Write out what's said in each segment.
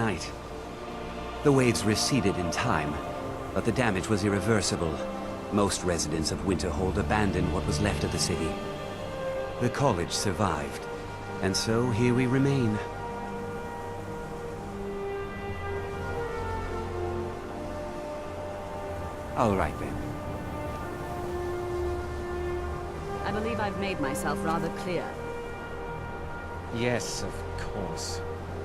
night. The waves receded in time, but the damage was irreversible. Most residents of Winterhold abandoned what was left of the city. The college survived, and so here we remain. All right then. I believe I've made myself rather clear. Yes, of course.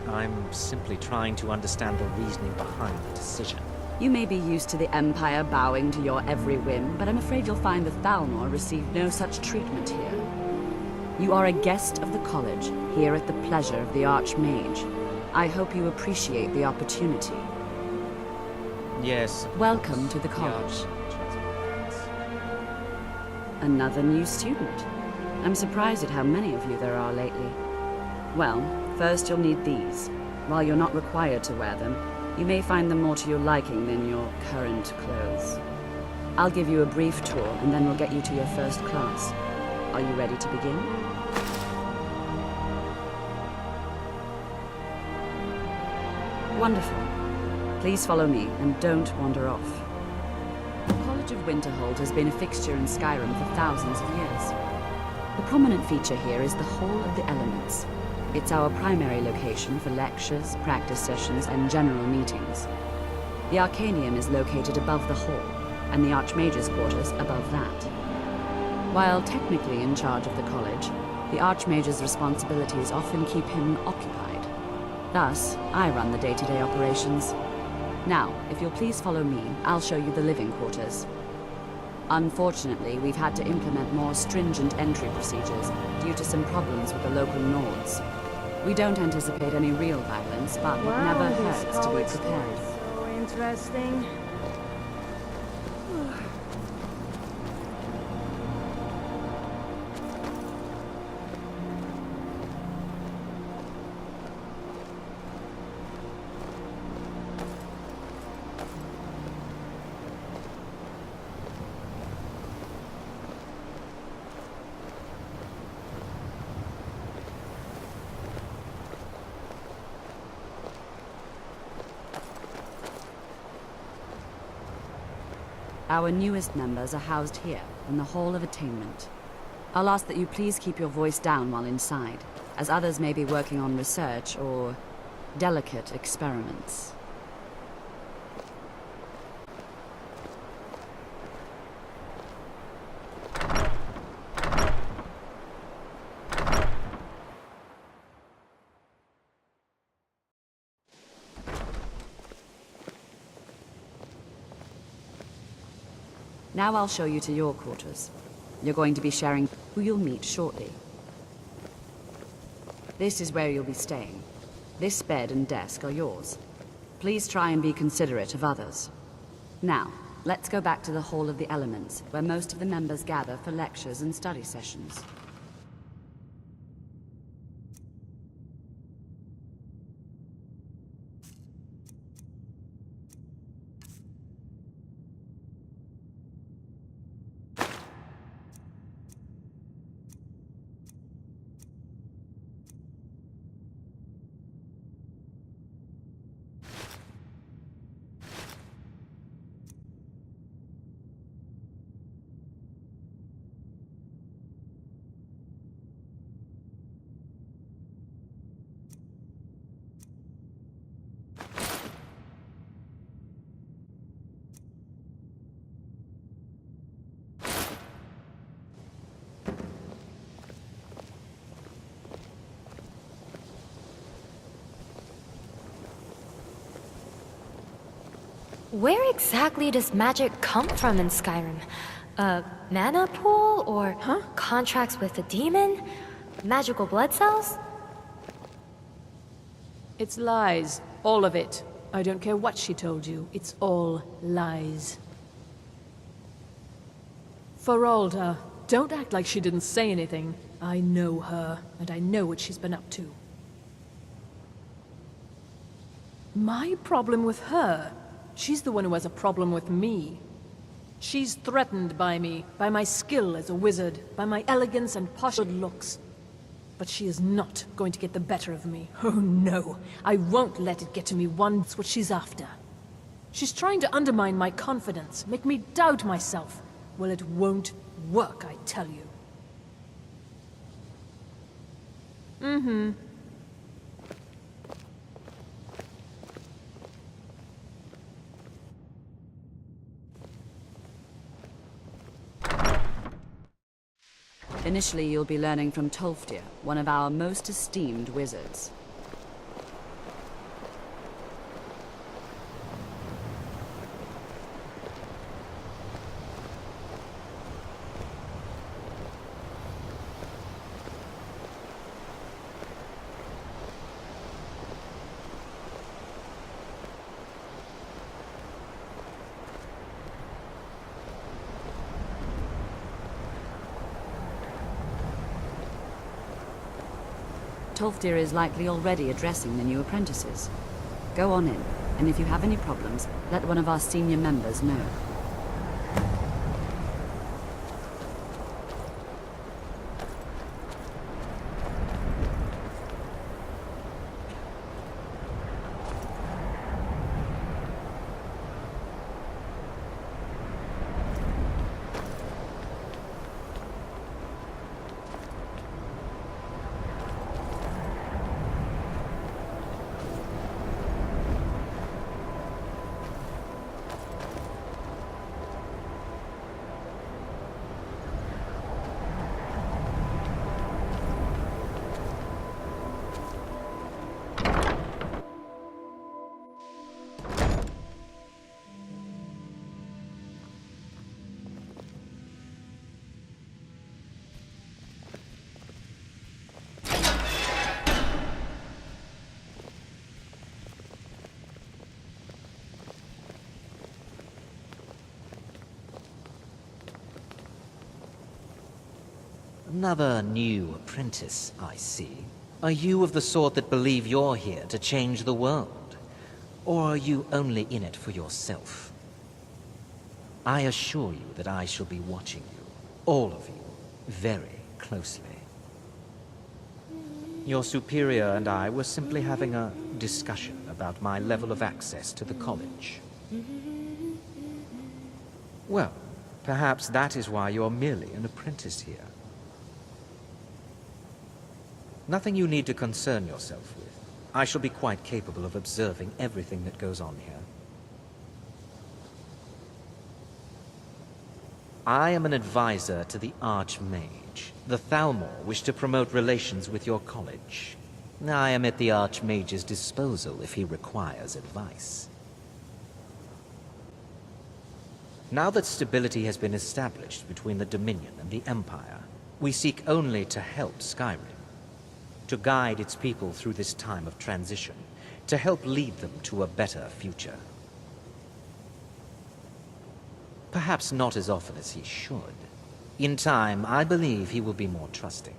I'm simply trying to understand the reasoning behind the decision. You may be used to the Empire bowing to your every whim, but I'm afraid you'll find that Thalmor received no such treatment here. You are a guest of the college, here at the pleasure of the Archmage. I hope you appreciate the opportunity. Yes. Welcome to the college. Another new student. I'm surprised at how many of you there are lately. Well, first you'll need these. While you're not required to wear them, you may find them more to your liking than your current clothes. I'll give you a brief tour, and then we'll get you to your first class. Are you ready to begin? Wonderful. Please follow me, and don't wander off. The College of Winterhold has been a fixture in Skyrim for thousands of years. The prominent feature here is the Hall of the Elements. It's our primary location for lectures, practice sessions, and general meetings. The Arcanium is located above the hall, and the Archmage's quarters above that. While technically in charge of the college, the Archmage's responsibilities often keep him occupied. Thus, I run the day-to-day operations. Now, if you'll please follow me, I'll show you the living quarters. Unfortunately, we've had to implement more stringent entry procedures due to some problems with the local Nords. We don't anticipate any real violence, but it never hurts to be prepared. So interesting. Our newest members are housed here, in the Hall of Attainment. I'll ask that you please keep your voice down while inside, as others may be working on research or delicate experiments. Now I'll show you to your quarters. You're going to be sharing who you'll meet shortly. This is where you'll be staying. This bed and desk are yours. Please try and be considerate of others. Now, let's go back to the Hall of the Elements, where most of the members gather for lectures and study sessions. Where exactly does magic come from in Skyrim? A mana pool, or contracts with a demon? Magical blood cells? It's lies. All of it. I don't care what she told you. It's all lies. Feralda, don't act like she didn't say anything. I know her, and I know what she's been up to. My problem with her? She's the one who has a problem with me. She's threatened by me, by my skill as a wizard, by my elegance and posh good looks. but she is not going to get the better of me. Oh no, I won't let it get to me once. That's what she's after. She's trying to undermine my confidence, make me doubt myself. Well, it won't work, I tell you. Initially, you'll be learning from Tolfdir, one of our most esteemed wizards. Tolfdir is likely already addressing the new apprentices. Go on in, and if you have any problems, let one of our senior members know. Another new apprentice, I see. Are you of the sort that believe you're here to change the world? Or are you only in it for yourself? I assure you that I shall be watching you, all of you, very closely. Your superior and I were simply having a discussion about my level of access to the college. Well, perhaps that is why you're merely an apprentice here. Nothing you need to concern yourself with. I shall be quite capable of observing everything that goes on here. I am an advisor to the Archmage. The Thalmor wish to promote relations with your college. I am at the Archmage's disposal if he requires advice. Now that stability has been established between the Dominion and the Empire, we seek only to help Skyrim. To guide its people through this time of transition, to help lead them to a better future. Perhaps not as often as he should. In time, I believe he will be more trusting.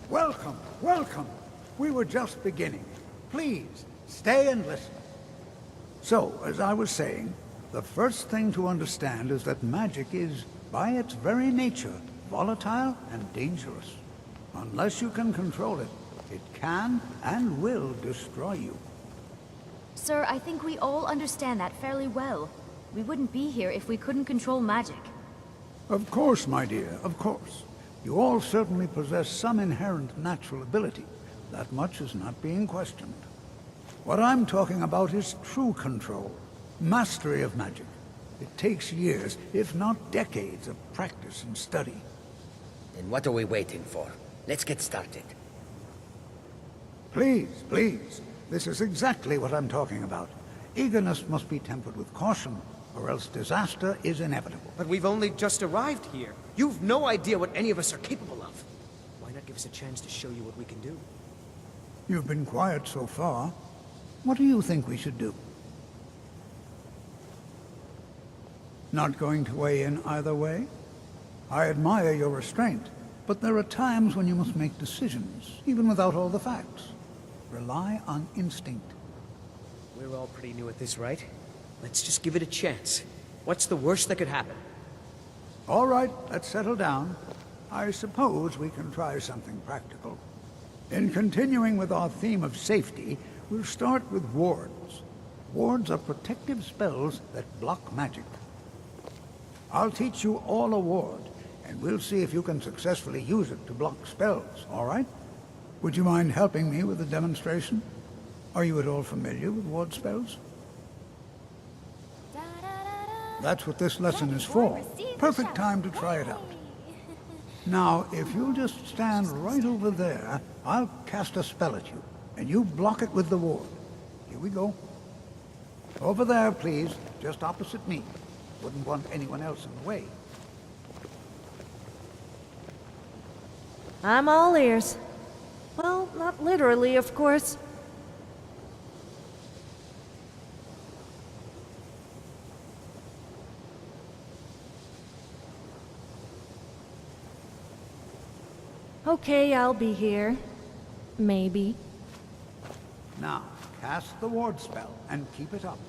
Welcome, welcome. We were just beginning. Please, stay and listen. So, as I was saying, the first thing to understand is that magic is, by its very nature, volatile and dangerous. Unless you can control it, it can and will destroy you. Sir, I think we all understand that fairly well. We wouldn't be here if we couldn't control magic. Of course, my dear, of course. You all certainly possess some inherent natural ability. That much is not being questioned. What I'm talking about is true control, mastery of magic. It takes years, if not decades, of practice and study. Then what are we waiting for? Let's get started. Please, please. This is exactly what I'm talking about. Eagerness must be tempered with caution, or else disaster is inevitable. But we've only just arrived here. You've no idea what any of us are capable of. Why not give us a chance to show you what we can do? You've been quiet so far. What do you think we should do? Not going to weigh in either way? I admire your restraint, but there are times when you must make decisions, even without all the facts. Rely on instinct. We're all pretty new at this, right? Let's just give it a chance. What's the worst that could happen? All right, let's settle down. I suppose we can try something practical. In continuing with our theme of safety, we'll start with wards. Wards are protective spells that block magic. I'll teach you all a ward, and we'll see if you can successfully use it to block spells, all right? Would you mind helping me with the demonstration? Are you at all familiar with ward spells? That's what this lesson is for. Perfect time to try it out. Now, if you'll just stand right over there, I'll cast a spell at you, and you block it with the ward. Here we go. Over there, please, just opposite me. Wouldn't want anyone else in the way. I'm all ears. Well, not literally, of course. Okay, I'll be here. Maybe. Now, cast the ward spell and keep it up.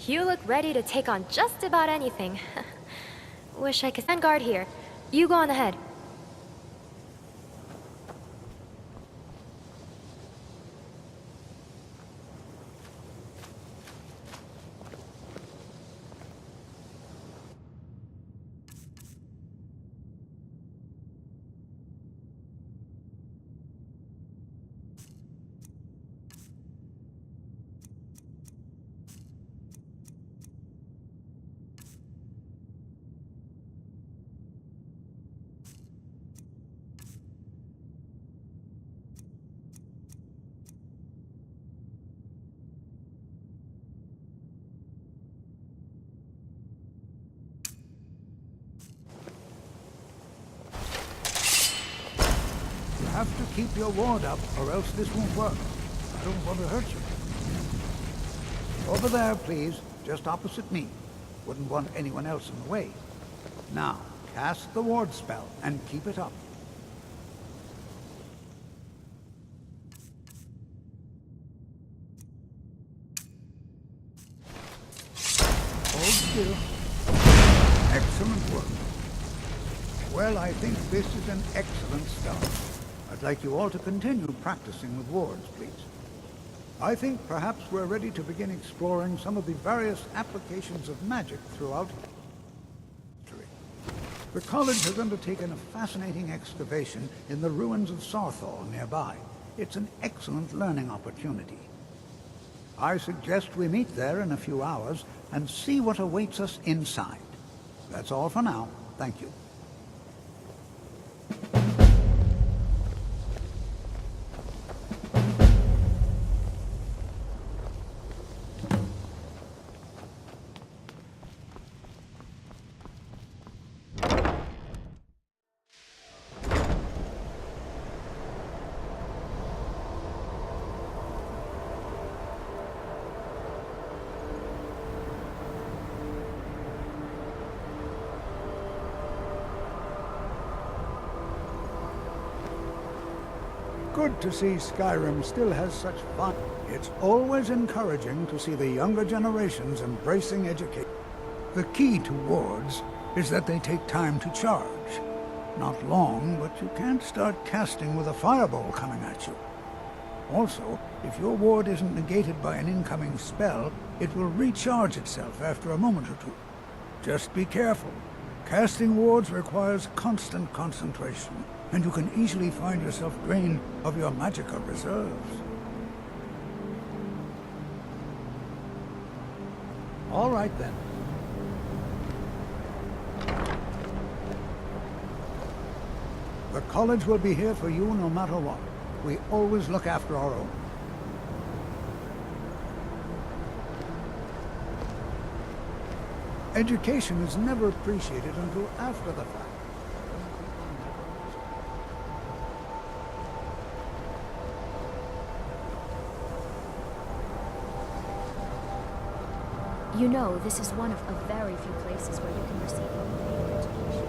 You look ready to take on just about anything. Wish I could stand guard here. You go on ahead. You have to keep your ward up, or else this won't work. I don't want to hurt you. Over there, please, just opposite me. Wouldn't want anyone else in the way. Now, cast the ward spell and keep it up. Hold still. Excellent work. Well, I think this is an excellent start. I'd like you all to continue practicing with wards, please. I think perhaps we're ready to begin exploring some of the various applications of magic throughout history. The college has undertaken a fascinating excavation in the ruins of Sarthal nearby. It's an excellent learning opportunity. I suggest we meet there in a few hours and see what awaits us inside. That's all for now. Thank you. Good to see Skyrim still has such fun. It's always encouraging to see the younger generations embracing education. The key to wards is that they take time to charge. Not long, but you can't start casting with a fireball coming at you. Also, if your ward isn't negated by an incoming spell, it will recharge itself after a moment or two. Just be careful. Casting wards requires constant concentration, and you can easily find yourself drained of your magical reserves. All right then. The college will be here for you no matter what. We always look after our own. Education is never appreciated until after the fact. You know, this is one of a very few places where you can receive a real education.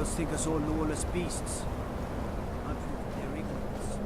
must think us all lawless beasts. I'm proof of their ignorance.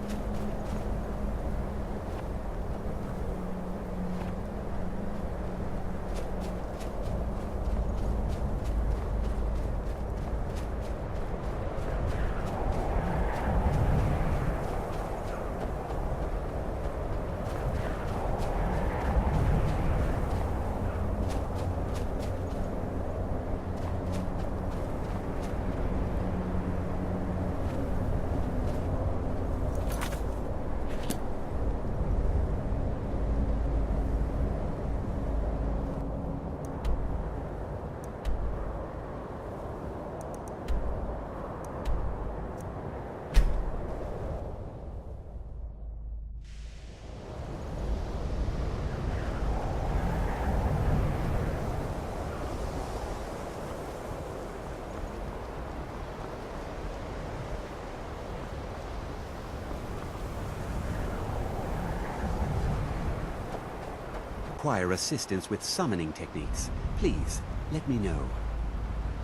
Require assistance with summoning techniques, please let me know.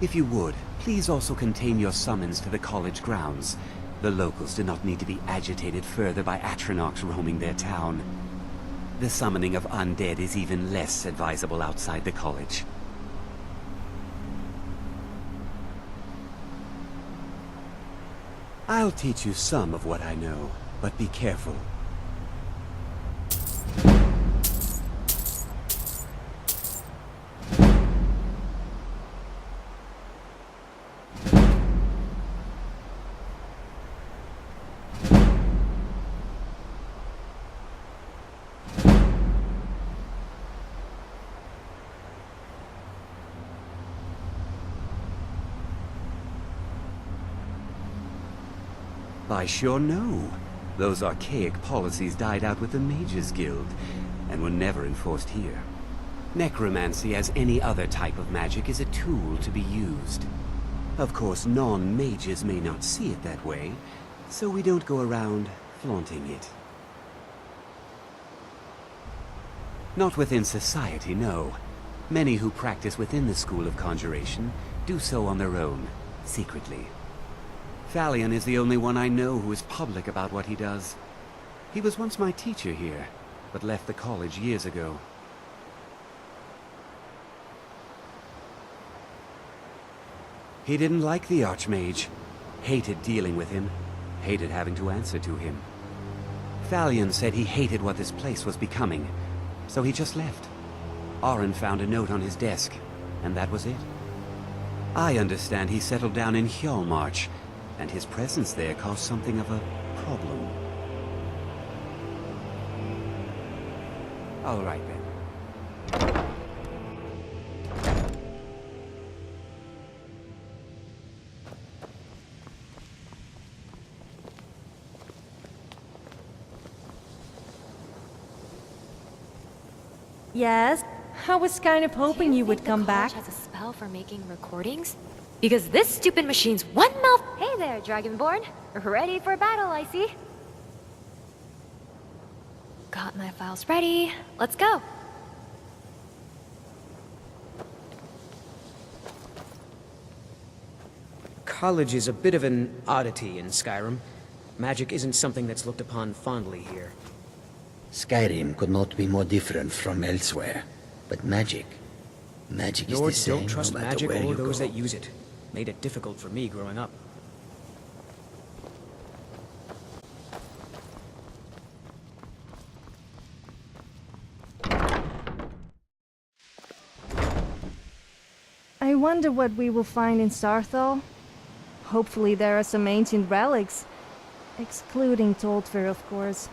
If you would, please also contain your summons to the college grounds. The locals do not need to be agitated further by Atronachs roaming their town. The summoning of undead is even less advisable outside the college. I'll teach you some of what I know, but be careful. I sure know. Those archaic policies died out with the Mages Guild, and were never enforced here. Necromancy, as any other type of magic, is a tool to be used. Of course, non-mages may not see it that way, so we don't go around flaunting it. Not within society, no. Many who practice within the School of Conjuration do so on their own, secretly. Thalion is the only one I know who is public about what he does. He was once my teacher here, but left the college years ago. He didn't like the Archmage, hated dealing with him, hated having to answer to him. Thalion said he hated what this place was becoming, so he just left. Orin found a note on his desk, and that was it. I understand he settled down in Hjalmarch, and his presence there caused something of a problem. All right then. Yes? I was kind of hoping you would come back. Has a spell for making recordings? Because this stupid machine's one mouth. Hey there, Dragonborn. Ready for battle, I see. Got my files ready. Let's go. College is a bit of an oddity in Skyrim. Magic isn't something that's looked upon fondly here. Skyrim could not be more different from elsewhere. But magic is the Lords same don't trust no matter magic where or you those go. that use it. Made it difficult for me growing up. I wonder what we will find in Sarthal. Hopefully there are some ancient relics. Excluding Toldfir, of course.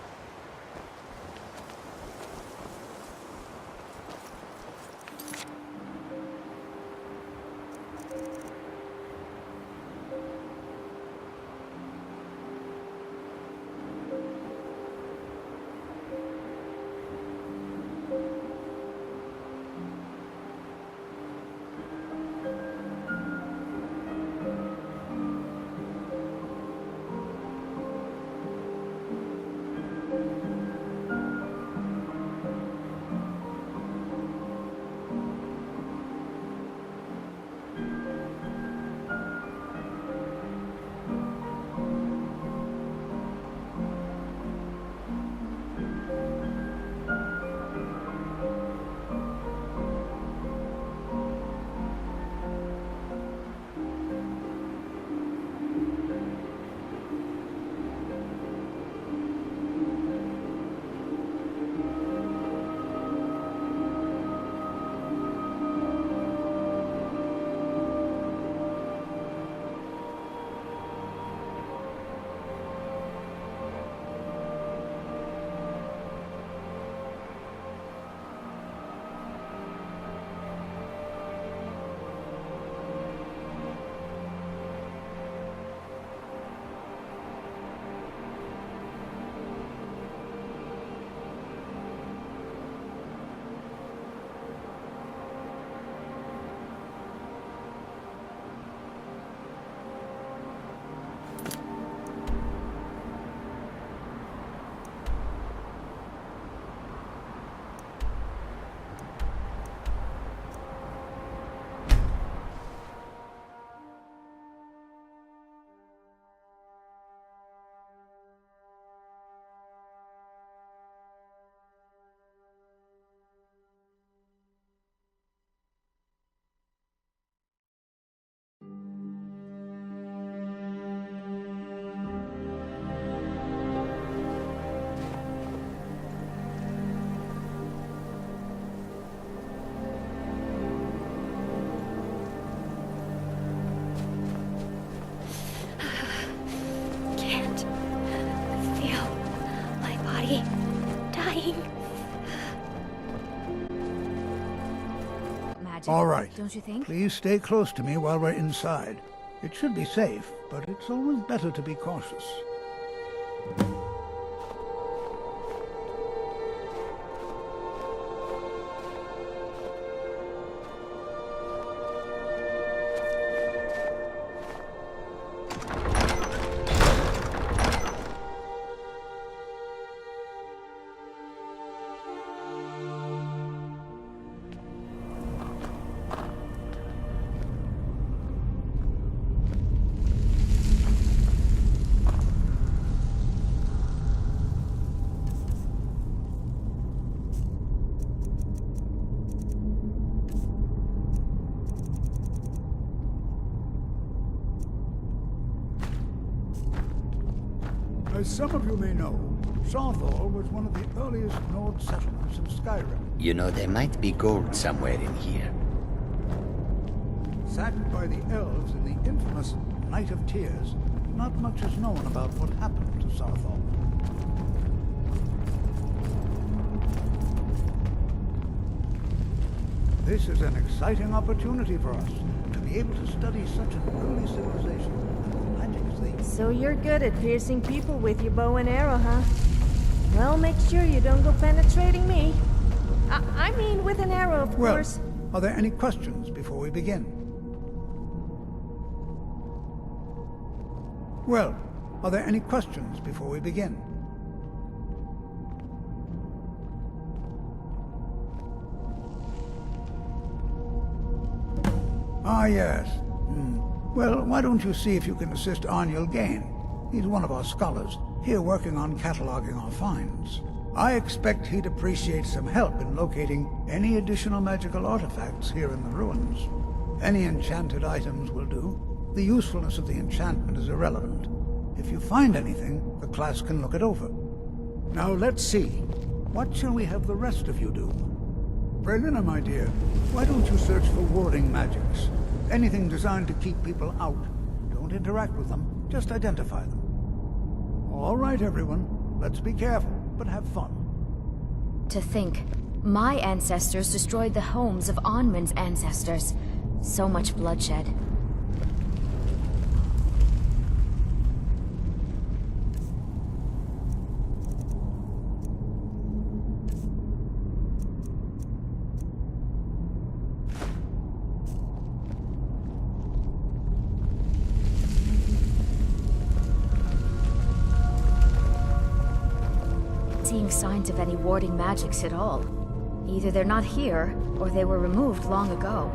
magic. All right. Don't you think? Please stay close to me while we're inside. It should be safe, but it's always better to be cautious. As some of you may know, Sarthal was one of the earliest Nord settlements in Skyrim. You know, there might be gold somewhere in here. Sacked by the elves in the infamous Night of Tears, not much is known about what happened to Sarthal. This is an exciting opportunity for us to be able to study such an early civilization and the magics they use. So you're good at piercing people with your bow and arrow, huh? Well, make sure you don't go penetrating me. I mean with an arrow, of Well, course. are there any questions before we begin? Well, are there any questions before we begin? Ah, yes. Well, why don't you see if you can assist Arniel Gain? He's one of our scholars, here working on cataloging our finds. I expect he'd appreciate some help in locating any additional magical artifacts here in the ruins. Any enchanted items will do. The usefulness of the enchantment is irrelevant. If you find anything, the class can look it over. Now let's see. What shall we have the rest of you do? Brelina, my dear, why don't you search for warding magics? Anything designed to keep people out. Don't interact with them, just identify them. All right, everyone. Let's be careful, but have fun. To think, my ancestors destroyed the homes of Onmund's ancestors. So much bloodshed. Seeing signs of any warding magics at all. Either they're not here, or they were removed long ago.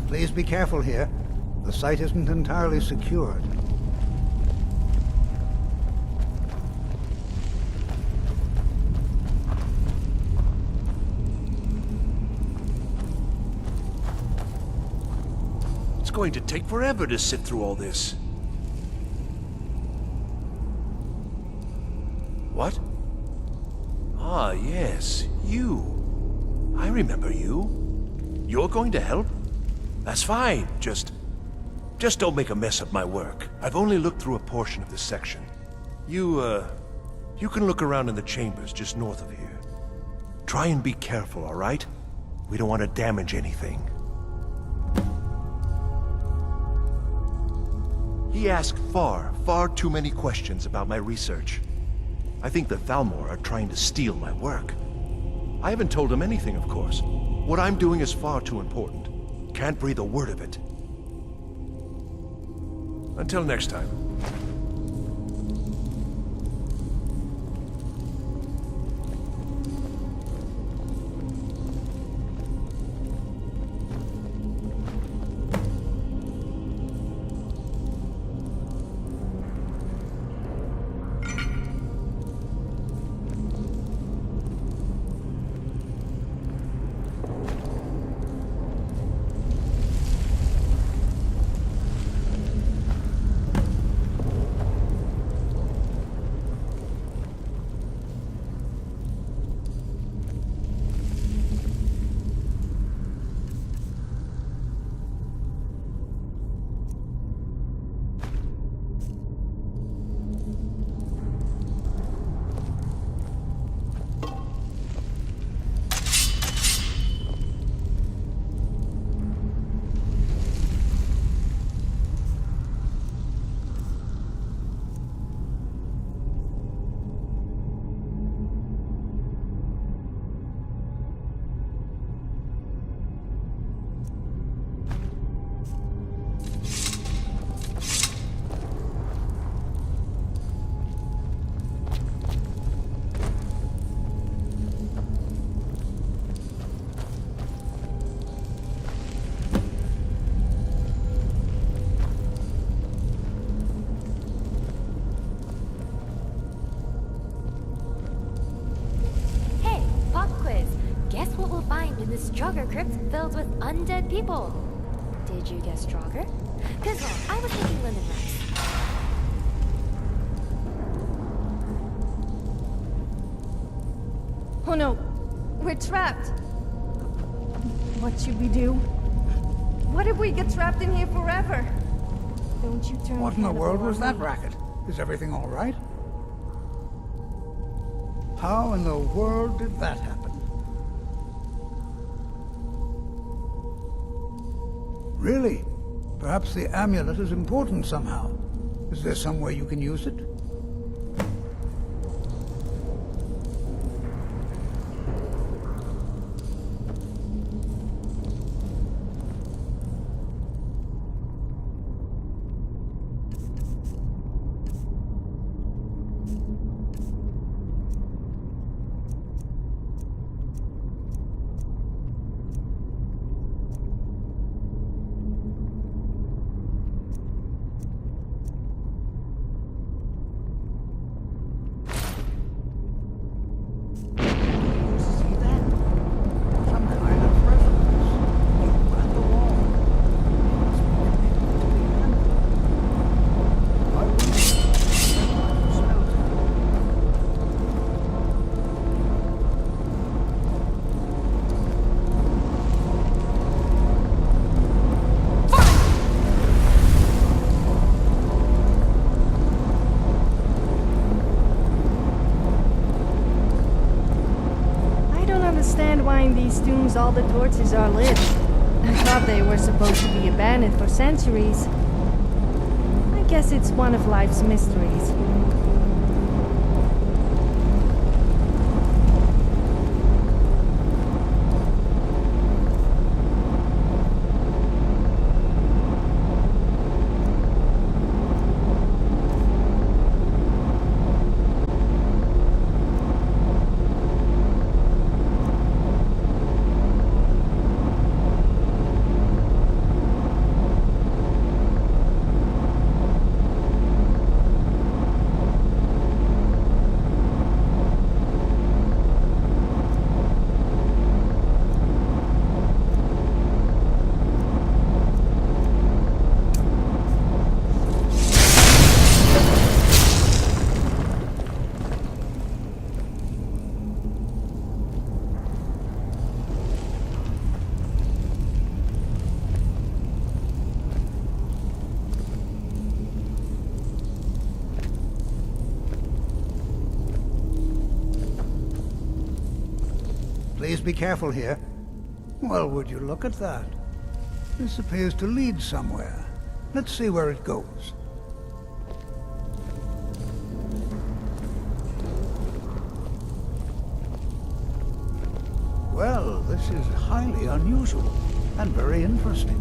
Please be careful here. The site isn't entirely secured. It's going to take forever to sift through all this. What? Ah, yes, you. I remember you. You're going to help? That's fine. Just don't make a mess of my work. I've only looked through a portion of this section. You can look around in the chambers just north of here. Try and be careful, all right? We don't want to damage anything. He asked far too many questions about my research. I think the Thalmor are trying to steal my work. I haven't told him anything, of course. What I'm doing is far too important. Can't breathe a word of it. Until next time. In this Strogger crypt filled with undead people. Did you guess Strogger? Cause well, I was thinking lemon rice. Oh no, we're trapped. What should we do? What if we get trapped in here forever? Don't you turn. What in the world was that racket? Is everything all right? How in the world did that happen? Really? Perhaps the amulet is important somehow. Is there some way you can use it? Why in these tombs all the torches are lit. I thought they were supposed to be abandoned for centuries. I guess it's one of life's mysteries. Please be careful here. Well, would you look at that? This appears to lead somewhere. Let's see where it goes. Well, this is highly unusual and very interesting.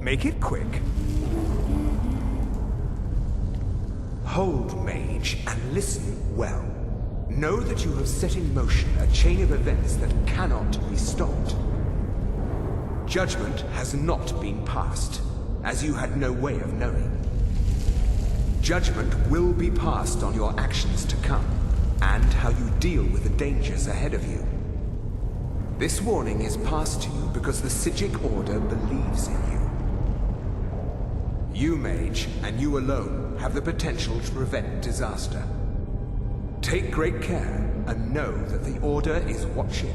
Make it quick. Hold, mage, and listen well. Know that you have set in motion a chain of events that cannot be stopped. Judgment has not been passed, as you had no way of knowing. Judgment will be passed on your actions to come, and how you deal with the dangers ahead of you. This warning is passed to you because the Psijic Order believes in you. You, mage, and you alone, have the potential to prevent disaster. Take great care, and know that the Order is watching.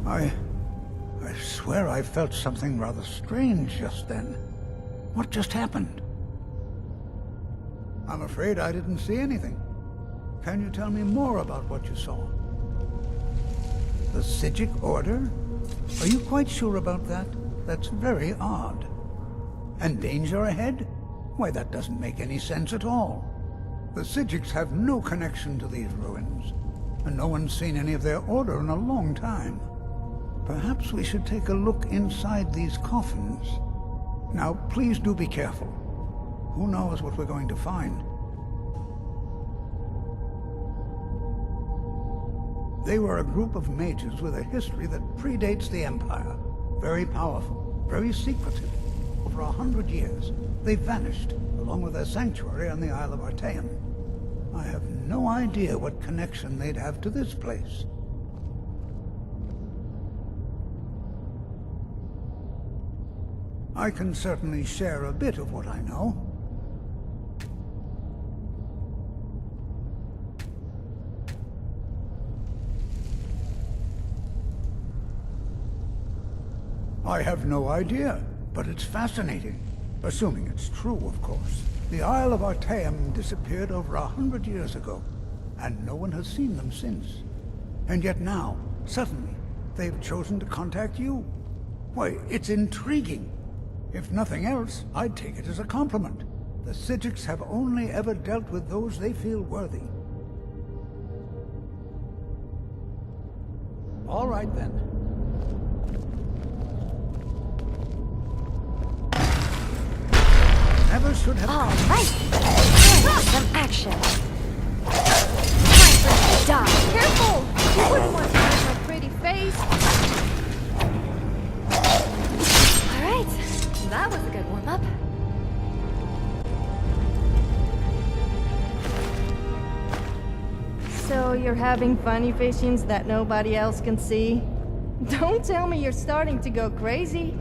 I swear I felt something rather strange just then. What just happened? I'm afraid I didn't see anything. Can you tell me more about what you saw? The Psijic Order? Are you quite sure about that? That's very odd. And danger ahead? Why, that doesn't make any sense at all. The Psijics have no connection to these ruins, and no one's seen any of their order in a long time. Perhaps we should take a look inside these coffins. Now, please do be careful. Who knows what we're going to find? They were a group of mages with a history that predates the Empire. Very powerful, very secretive. Over 100 years, they vanished, along with their sanctuary on the Isle of Artaeum. I have no idea what connection they'd have to this place. I can certainly share a bit of what I know. I have no idea, but it's fascinating. Assuming it's true, of course. The Isle of Artaeum disappeared over 100 years ago, and no one has seen them since. And yet now, suddenly, they've chosen to contact you. Why, it's intriguing. If nothing else, I'd take it as a compliment. The Psijics have only ever dealt with those they feel worthy. All right, then. Never should have All come. right. Some action. Time for you to die. Careful! You wouldn't want to see my pretty face. All right. That was a good warm-up. So you're having funny visions that nobody else can see? Don't tell me you're starting to go crazy.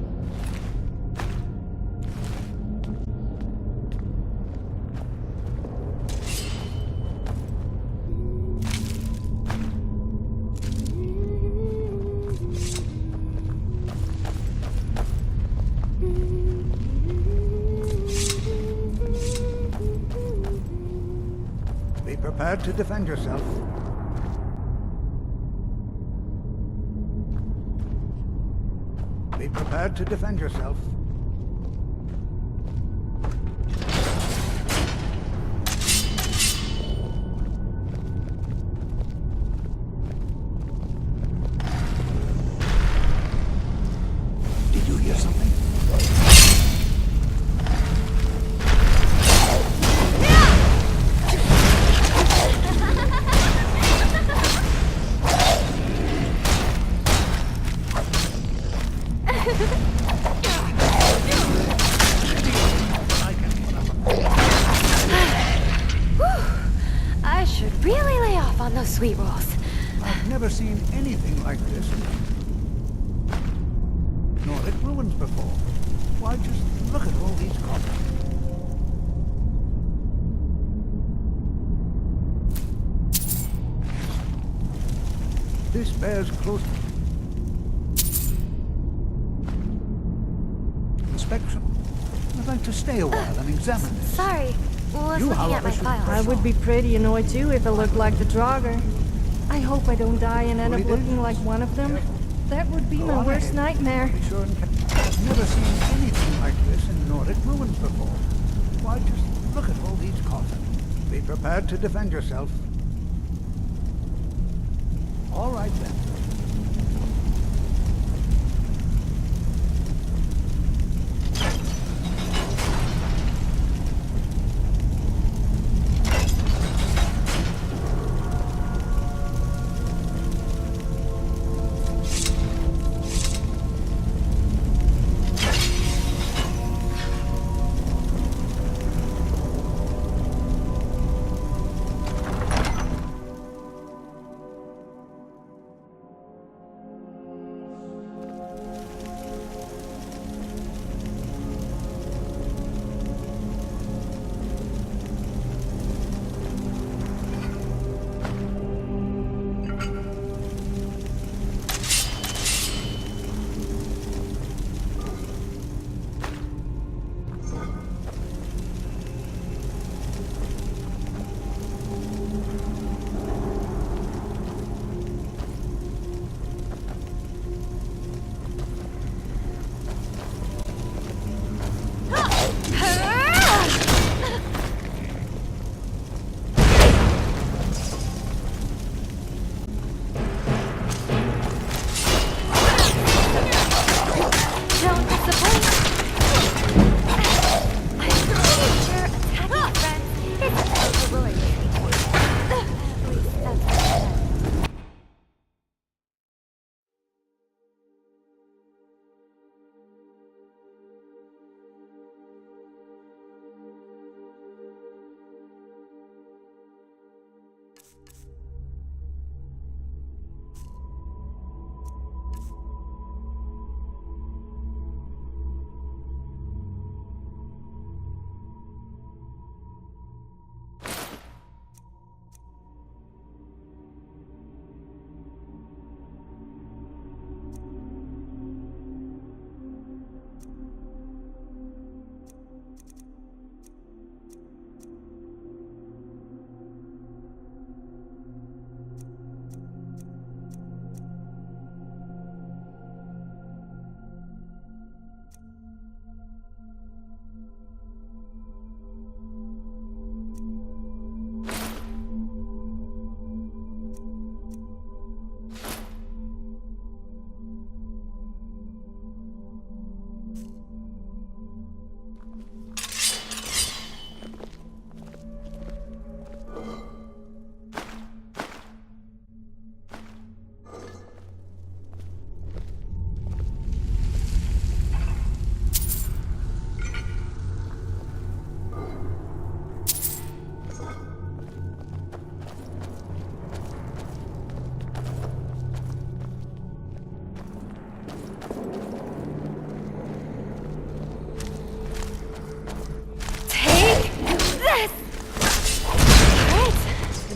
Be prepared to defend yourself. Be prepared to defend yourself. Did you hear something? I should really lay off on those sweet rolls. I've never seen anything like this in Nordic ruins before. Why, just look at all these coffins. This bears close inspection. I'd like to stay a while and examine this. Sorry. Was You, looking at however, my should- files. I would be pretty annoyed too if I looked like the Draugr. I hope I don't die and end up looking like one of them. That would be Go my on worst ahead. nightmare. Be sure and I've never seen anything like this in Nordic ruins before. Why, just look at all these coffins. Be prepared to defend yourself. All right then.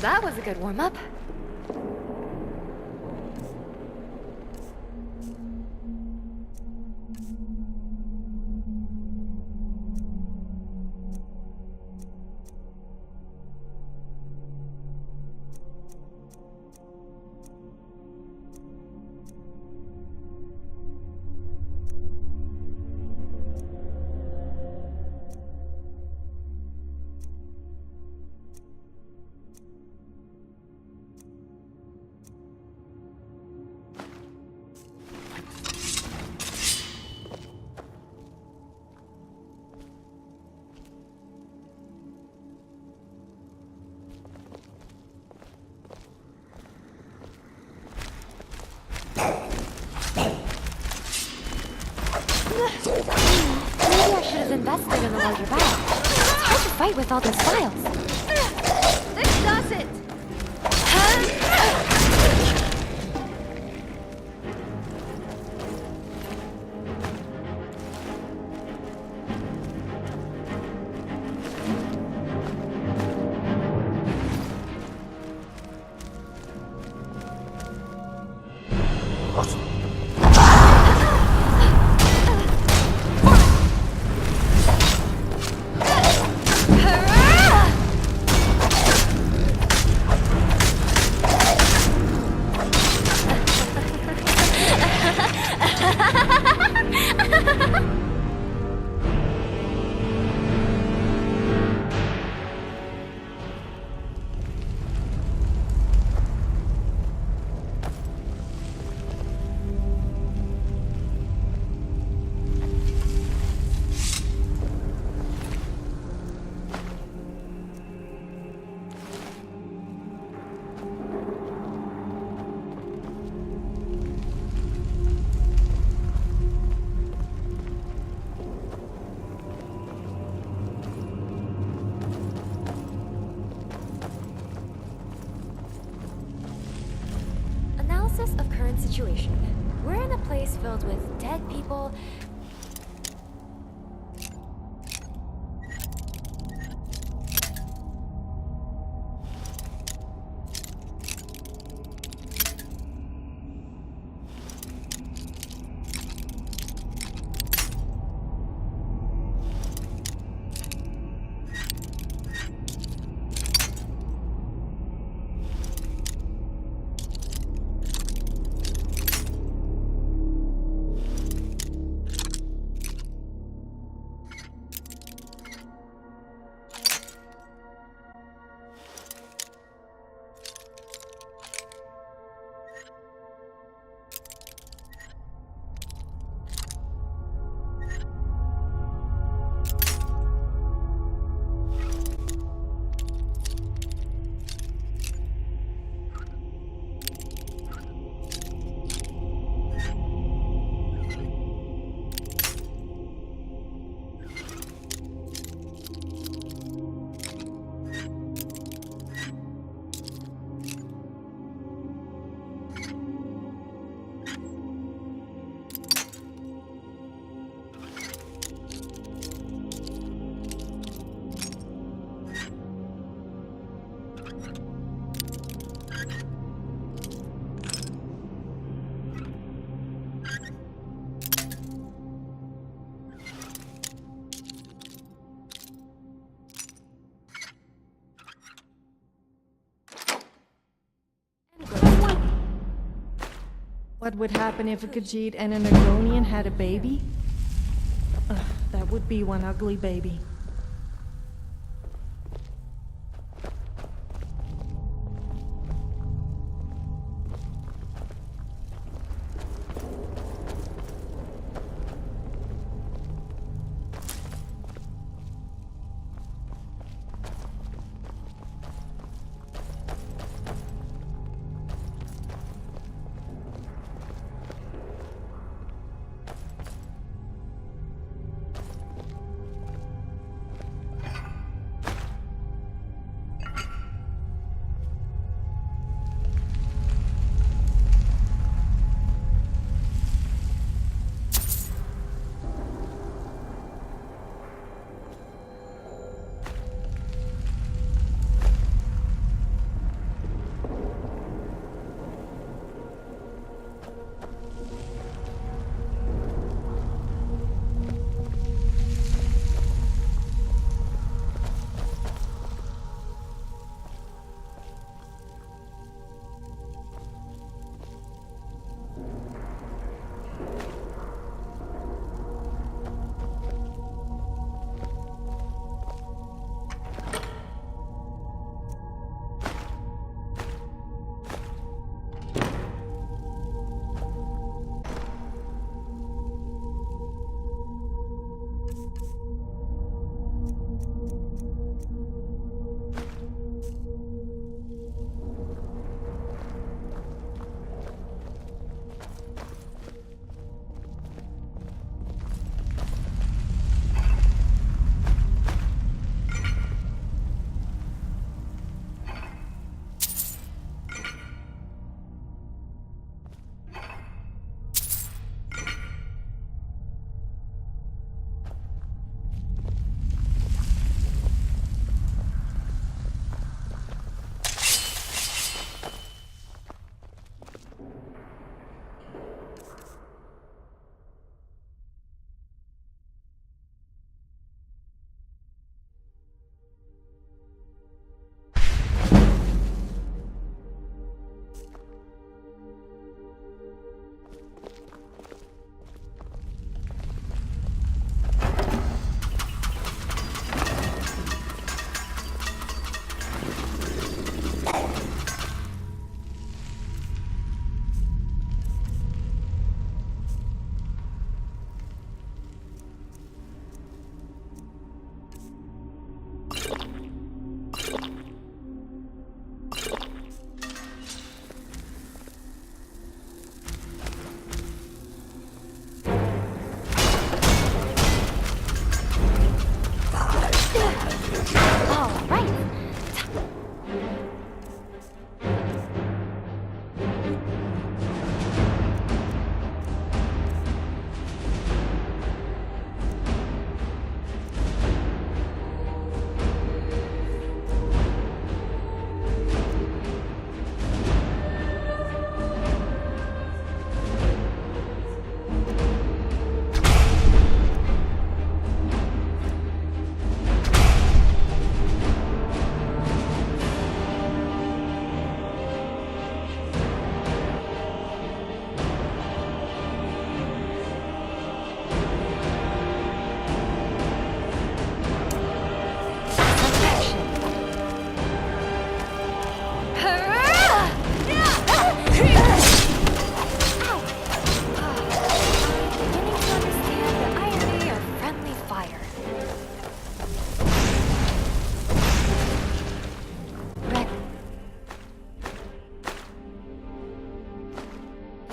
That was a good warm-up. Maybe I should have invested in a larger bag. It's hard to fight with all those files. This does it! current situation. We're in a place filled with dead people. What would happen if a Khajiit and an Argonian had a baby? Ugh, that would be one ugly baby.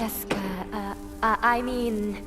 Eska, I mean,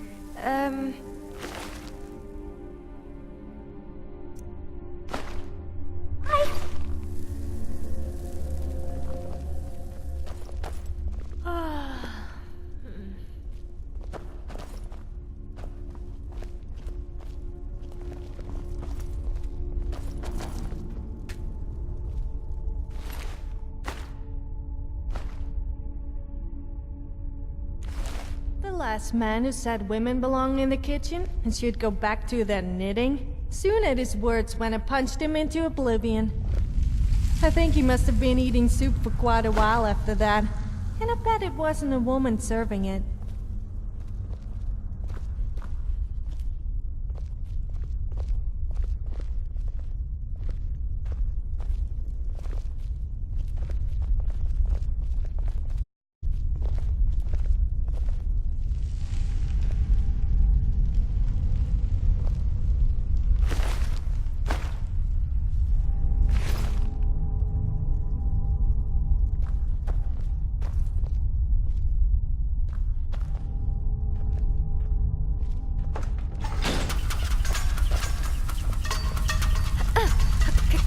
The last man who said women belong in the kitchen and should go back to their knitting soon at his words when I punched him into oblivion. I think he must have been eating soup for quite a while after that, and I bet it wasn't a woman serving it.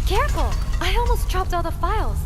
careful! I almost dropped all the files.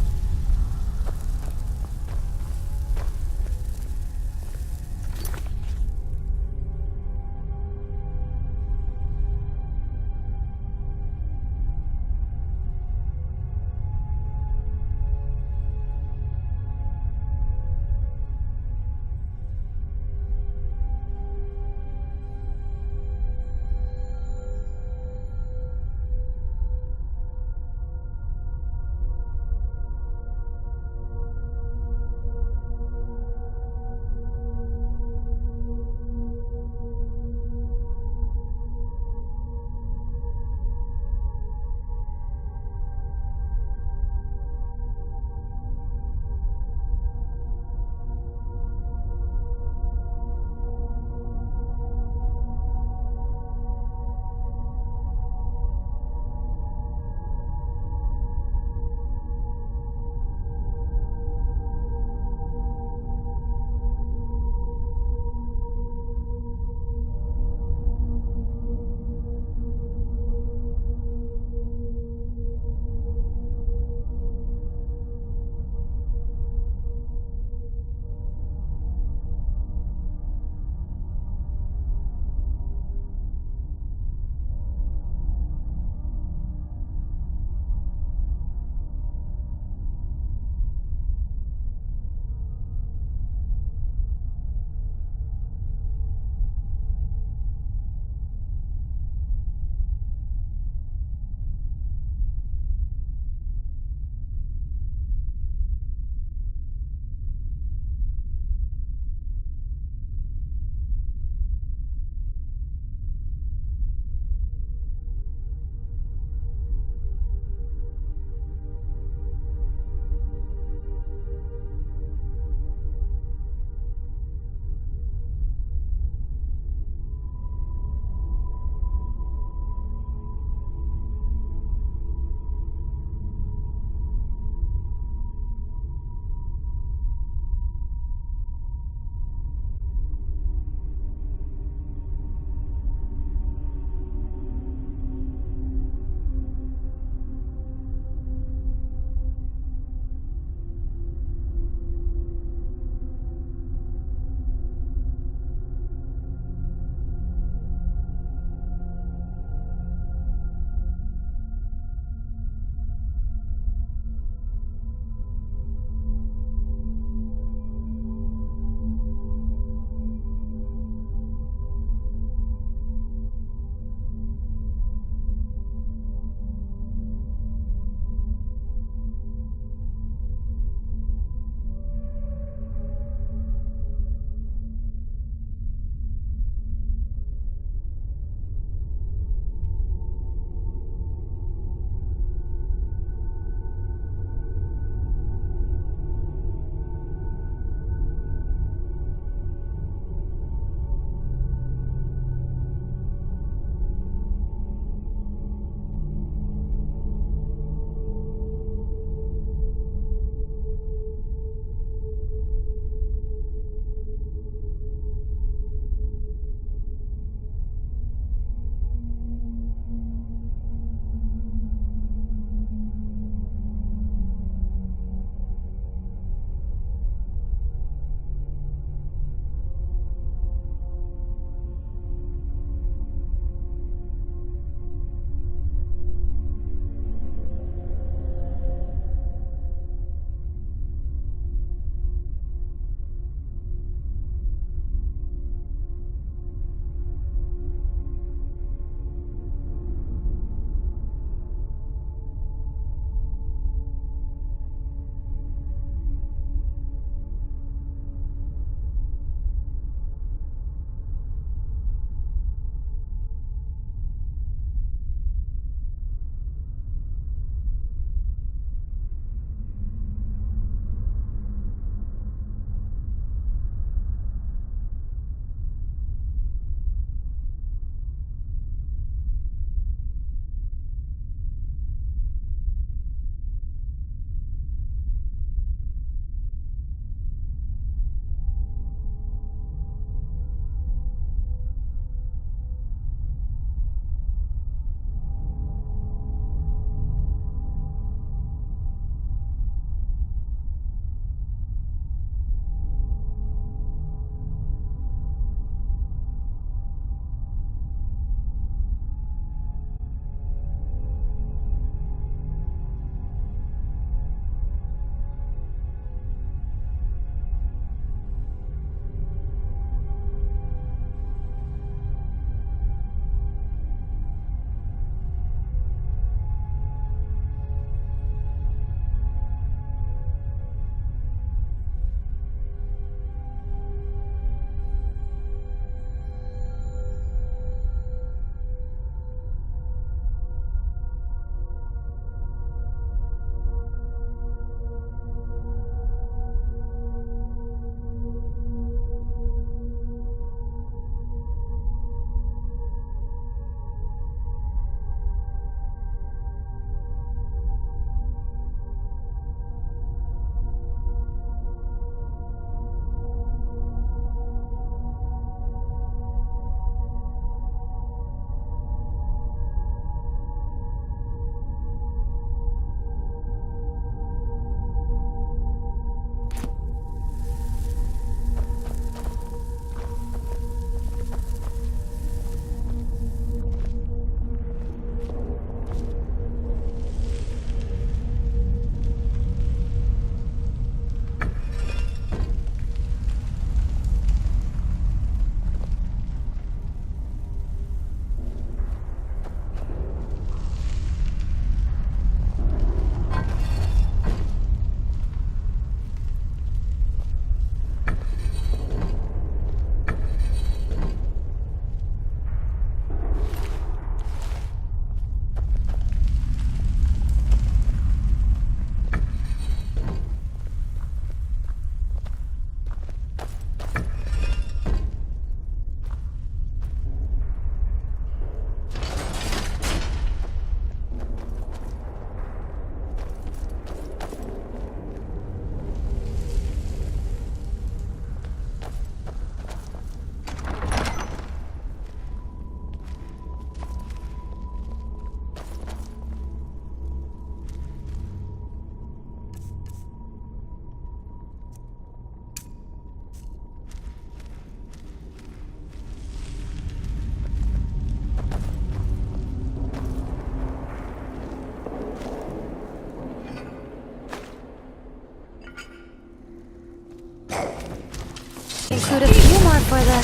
Include a few more for the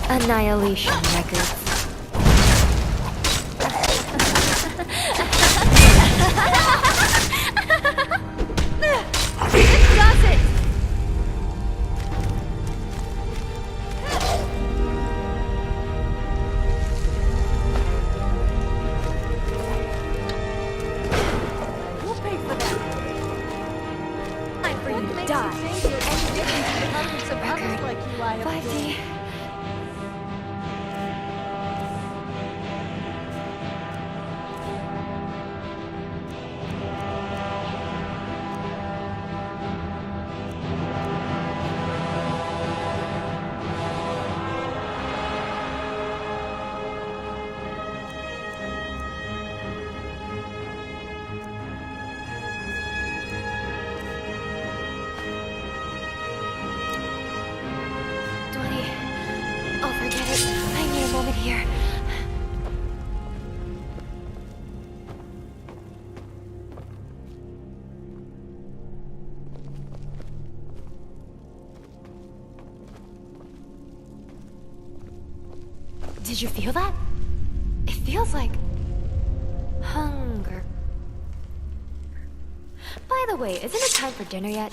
Annihilation records. This does it! We'll pay for that. Time for you to die. Record. Like you, I have 5D. I'll forget it. I need a moment here. Did you feel that? It feels like hunger. By the way, isn't it time for dinner yet?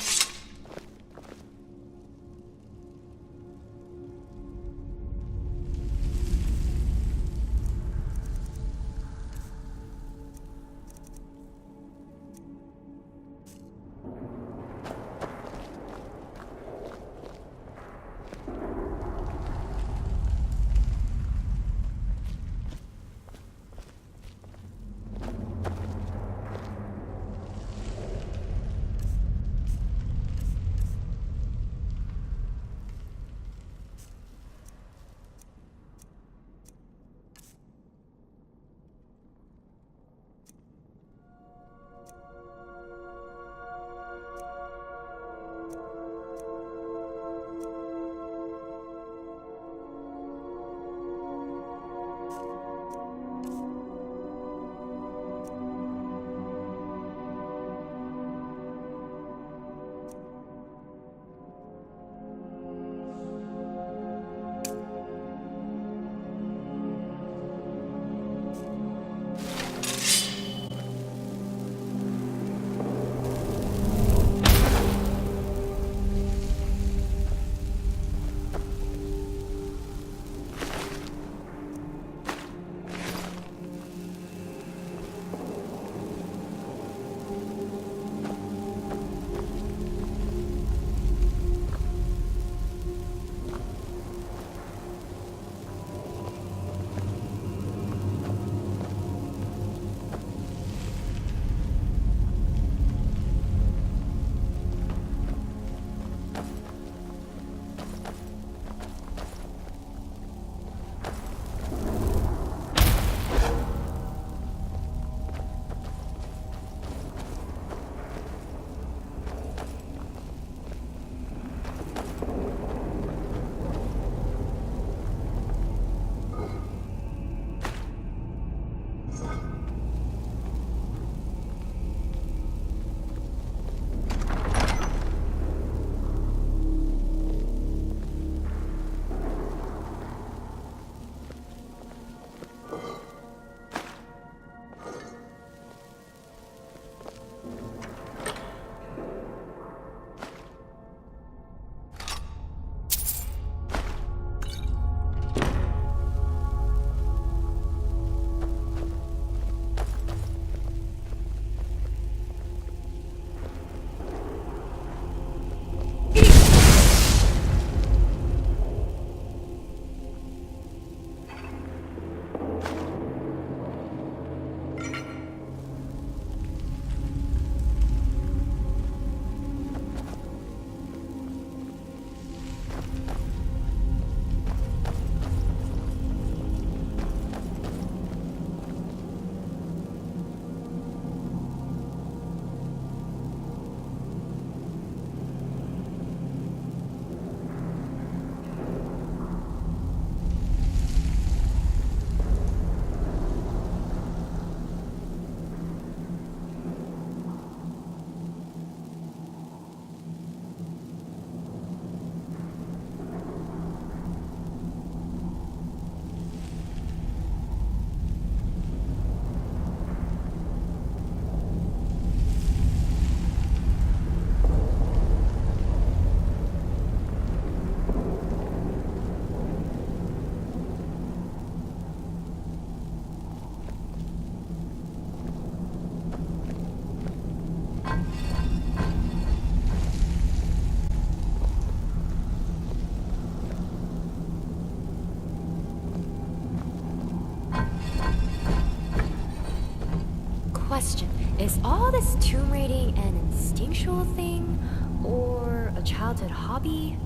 celebrating an instinctual thing? Or a childhood hobby?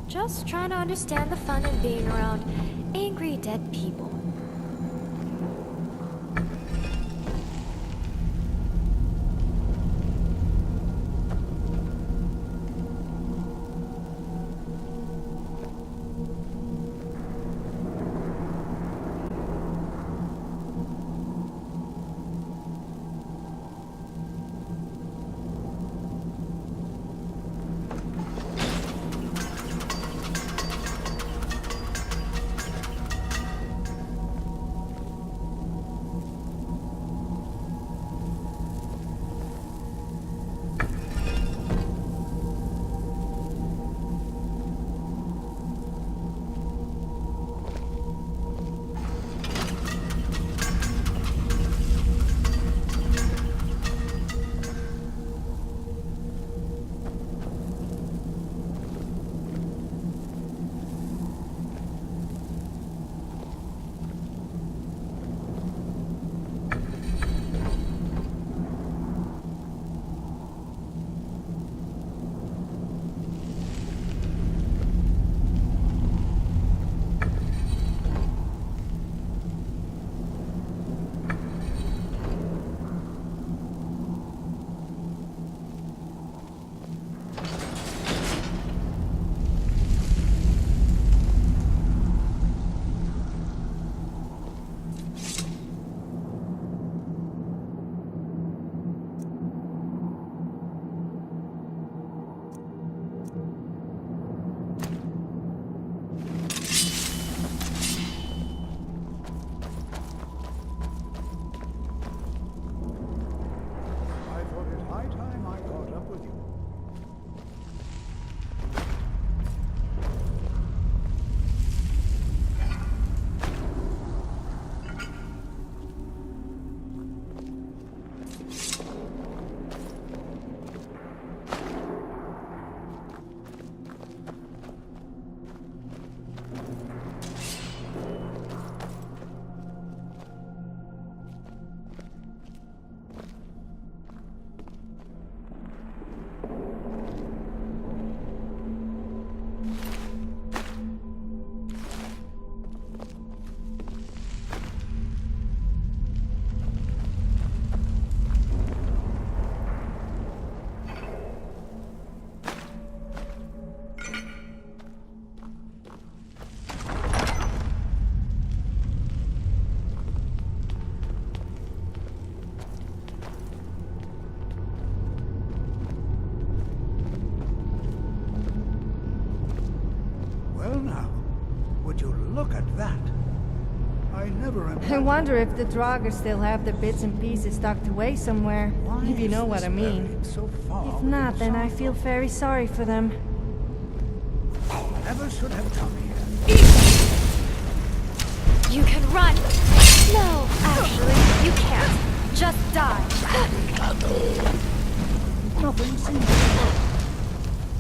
Just trying to understand the fun in being around angry dead people. I wonder if the Draugr still have the bits and pieces tucked away somewhere, if you know what I mean. If not, then I feel very sorry for them. Never should have come here. You can run! No, actually, you can't. Just die. Nothing seems to work.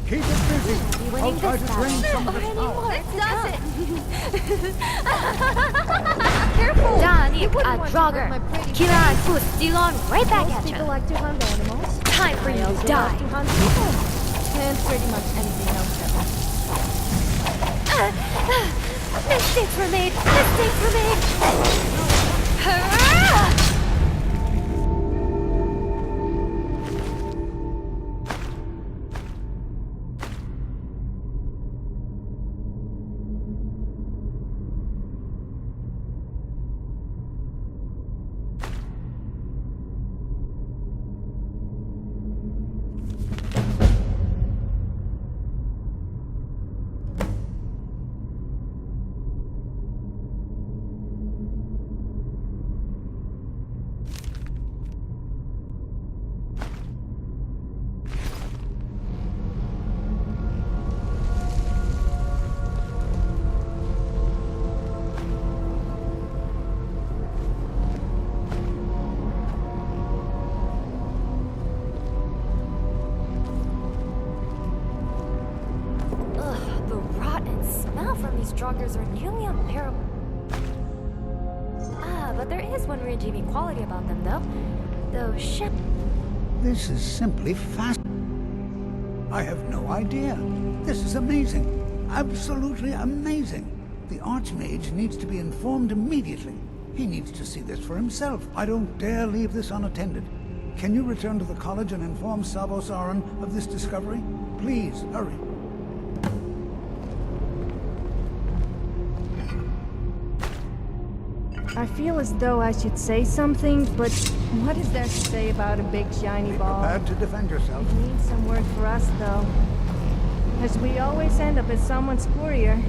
Keep it busy. I'll try to drain some of its power. It doesn't! Careful! Danik at Draugr. Kiran puts Dilon right back at you. Like to hunt animals. Time for you to die. To hunt people. And pretty much anything else that Mistakes were made! Mistakes were made! Hurrah! Draugrs are nearly unbearable. But there is one redeeming quality about them, though. Those ship... This is simply fascinating. I have no idea. This is amazing. Absolutely amazing. The Archmage needs to be informed immediately. He needs to see this for himself. I don't dare leave this unattended. Can you return to the college and inform Savos Aran of this discovery? Please, hurry. I feel as though I should say something, but what is there to say about a big shiny Be ball? prepared to defend yourself. It needs some work for us, though. As we always end up as someone's courier.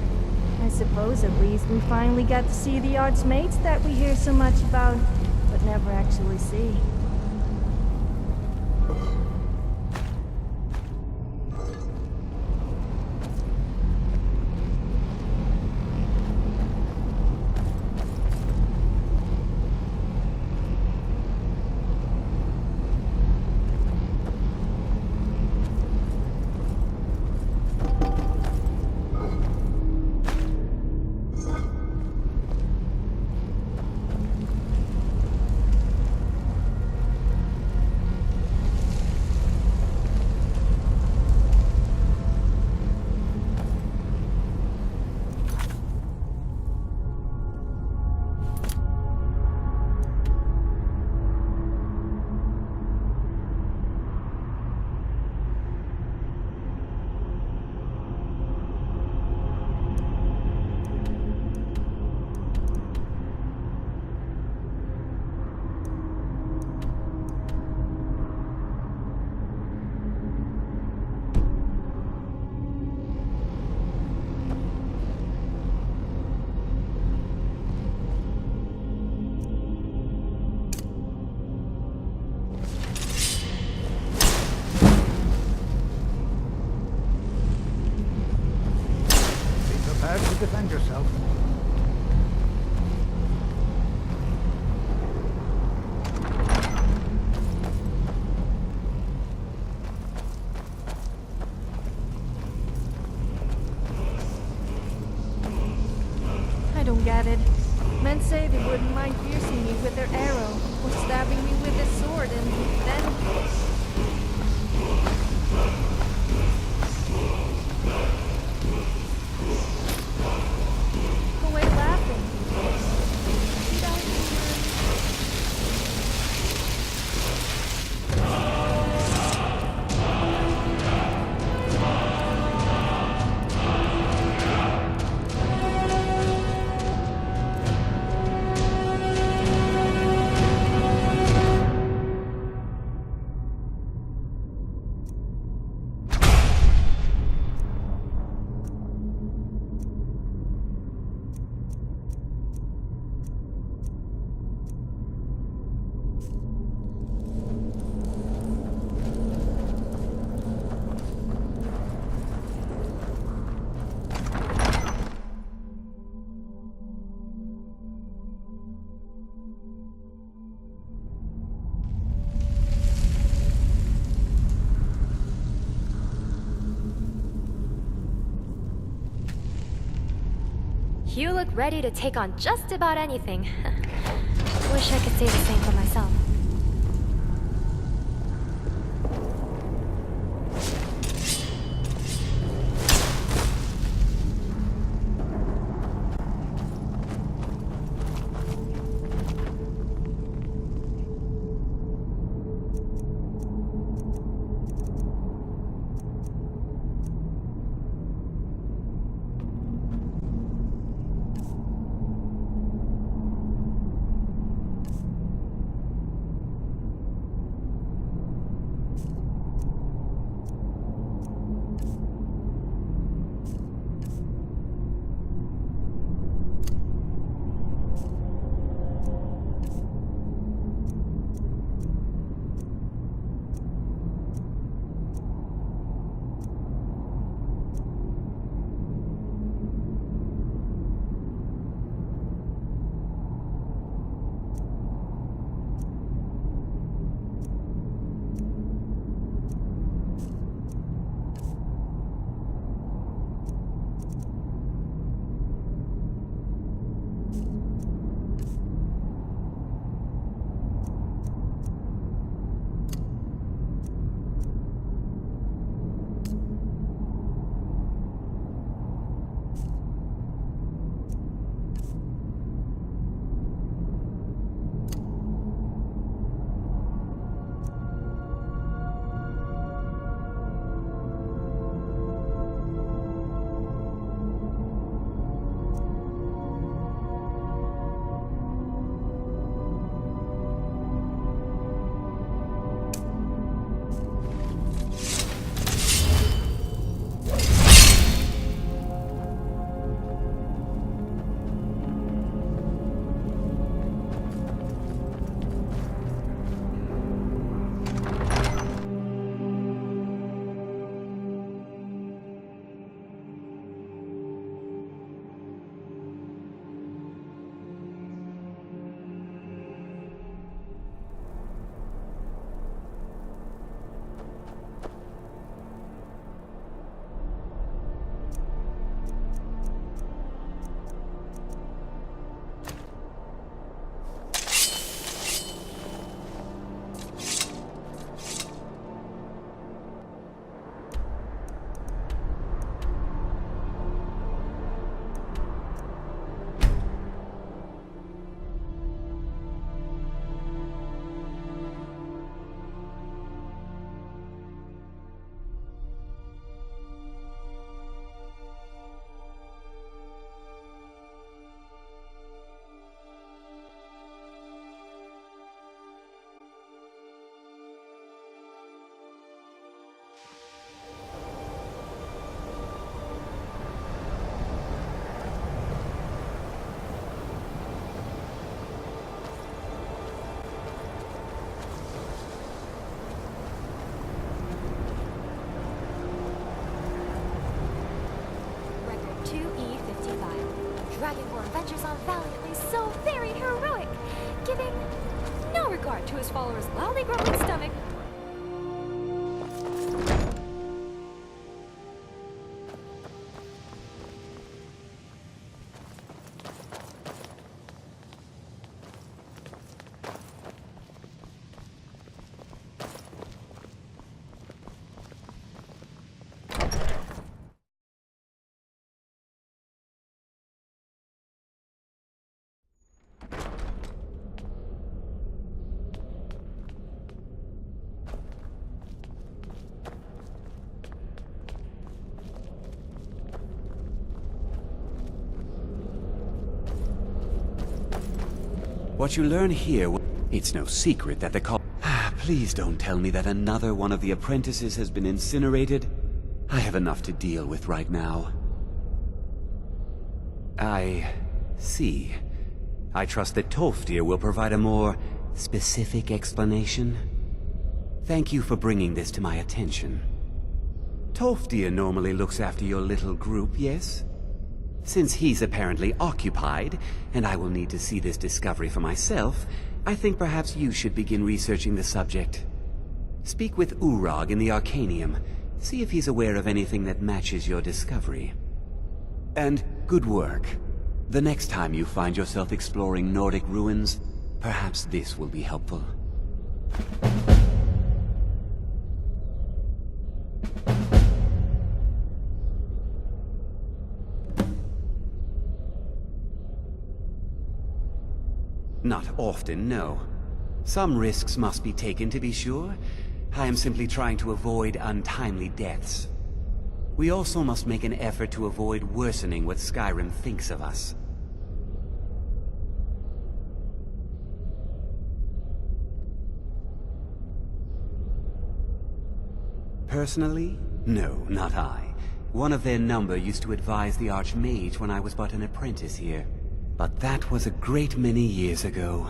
I suppose at least we finally got to see the Archmates that we hear so much about, but never actually see. Defend yourself. I don't get it. Men say they wouldn't mind piercing me with their arrow, or stabbing me with a sword, and then... away laughing. You don't You look ready to take on just about anything. Wish I could say the same for myself. 2E55. Dragonborn ventures on valiantly, so very heroic, giving no regard to his followers' loudly grumbling stomach. What you learn here, it's no secret that the Please don't tell me that another one of the apprentices has been incinerated. I have enough to deal with right now. I see. I trust that Tolfdir will provide a more specific explanation. Thank you for bringing this to my attention. Tolfdir normally looks after your little group, yes? Since he's apparently occupied, and I will need to see this discovery for myself, I think perhaps you should begin researching the subject. Speak with Urag in the Arcanium. See if he's aware of anything that matches your discovery. And good work. The next time you find yourself exploring Nordic ruins, perhaps this will be helpful. Not often, no. Some risks must be taken to be sure. I am simply trying to avoid untimely deaths. We also must make an effort to avoid worsening what Skyrim thinks of us. Personally? No, not I. One of their number used to advise the Archmage when I was but an apprentice here. But that was a great many years ago,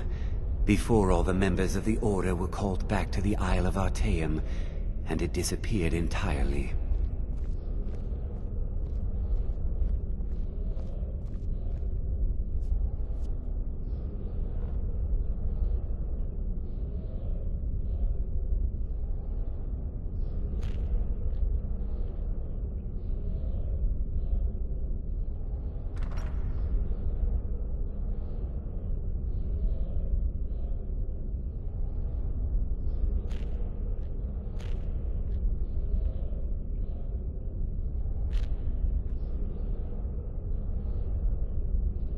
before all the members of the Order were called back to the Isle of Artaeum, and it disappeared entirely.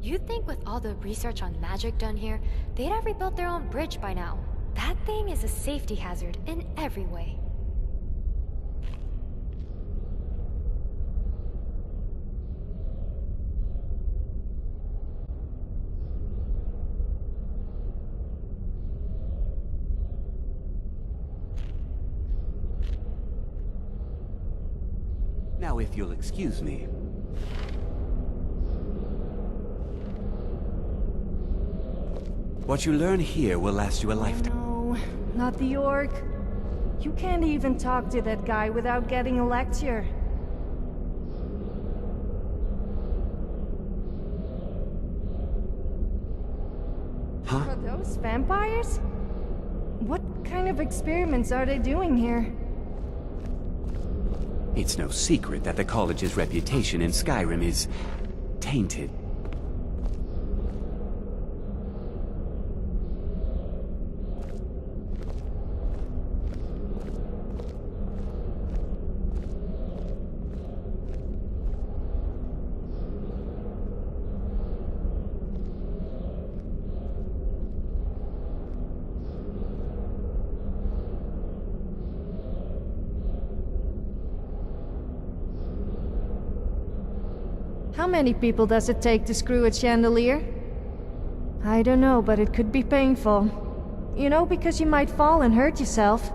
You'd think with all the research on magic done here, they'd have rebuilt their own bridge by now. That thing is a safety hazard in every way. Now, if you'll excuse me. What you learn here will last you a lifetime. No, not the orc. You can't even talk to that guy without getting a lecture. Huh? Are those vampires? What kind of experiments are they doing here? It's no secret that the college's reputation in Skyrim is tainted. How many people does it take to screw a chandelier? I don't know, but it could be painful. You know, because you might fall and hurt yourself.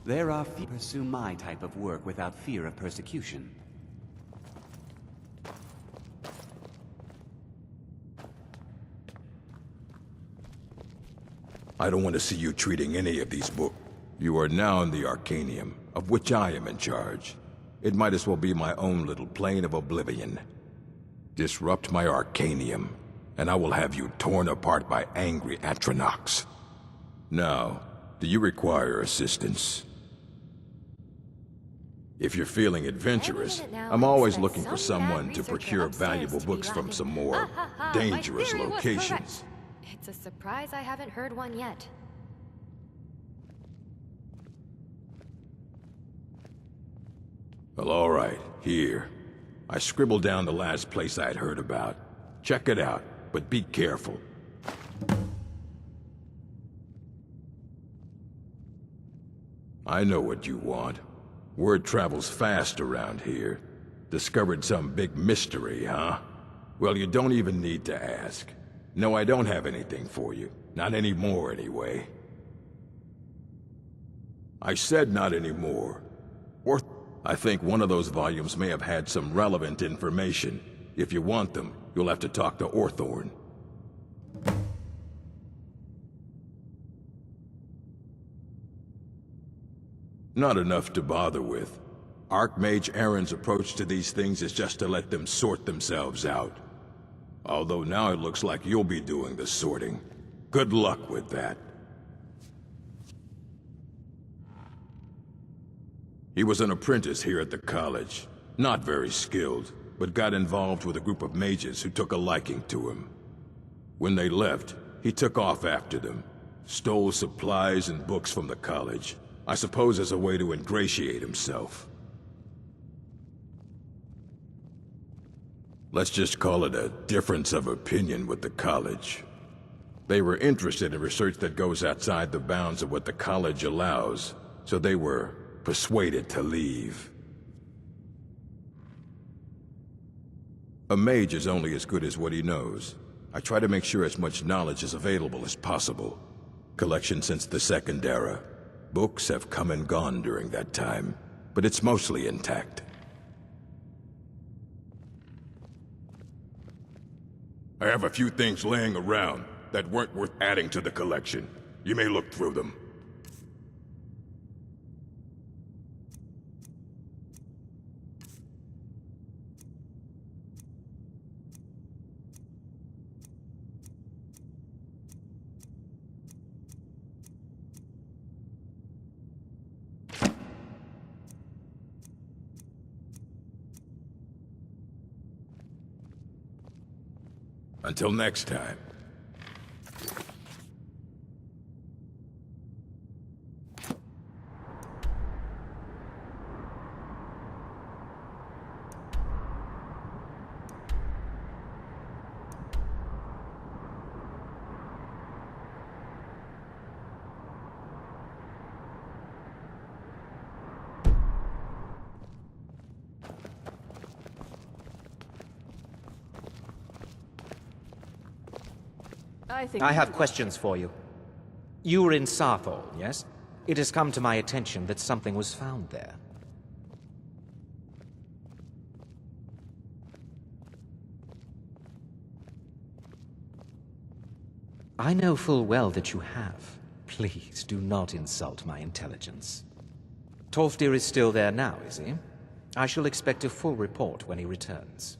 There are few who pursue my type of work without fear of persecution. I don't want to see you treating any of these books. You are now in the Arcanium, of which I am in charge. It might as well be my own little plane of oblivion. Disrupt my Arcanium, and I will have you torn apart by angry Atronachs. Now, do you require assistance? If you're feeling adventurous, I'm always looking for someone to procure valuable books from some more dangerous locations. It's a surprise I haven't heard one yet. Well, all right, here. I scribbled down the last place I'd heard about. Check it out, but be careful. I know what you want. Word travels fast around here. Discovered some big mystery, huh? Well, you don't even need to ask. No, I don't have anything for you. Not anymore, anyway. I said not anymore. Or I think one of those volumes may have had some relevant information. If you want them, you'll have to talk to Orthorn. Not enough to bother with. Archmage Aaron's approach to these things is just to let them sort themselves out. Although now it looks like you'll be doing the sorting. Good luck with that. He was an apprentice here at the college. Not very skilled, but got involved with a group of mages who took a liking to him. When they left, he took off after them. Stole supplies and books from the college. I suppose as a way to ingratiate himself. Let's just call it a difference of opinion with the college. They were interested in research that goes outside the bounds of what the college allows, so they were persuaded to leave. A mage is only as good as what he knows. I try to make sure as much knowledge is available as possible. Collection since the Second Era. Books have come and gone during that time, but it's mostly intact. I have a few things laying around that weren't worth adding to the collection. You may look through them. Until next time. I have questions for you. You were in Sarthol, yes? It has come to my attention that something was found there. I know full well that you have. Please do not insult my intelligence. Tolfdir is still there now, is he? I shall expect a full report when he returns.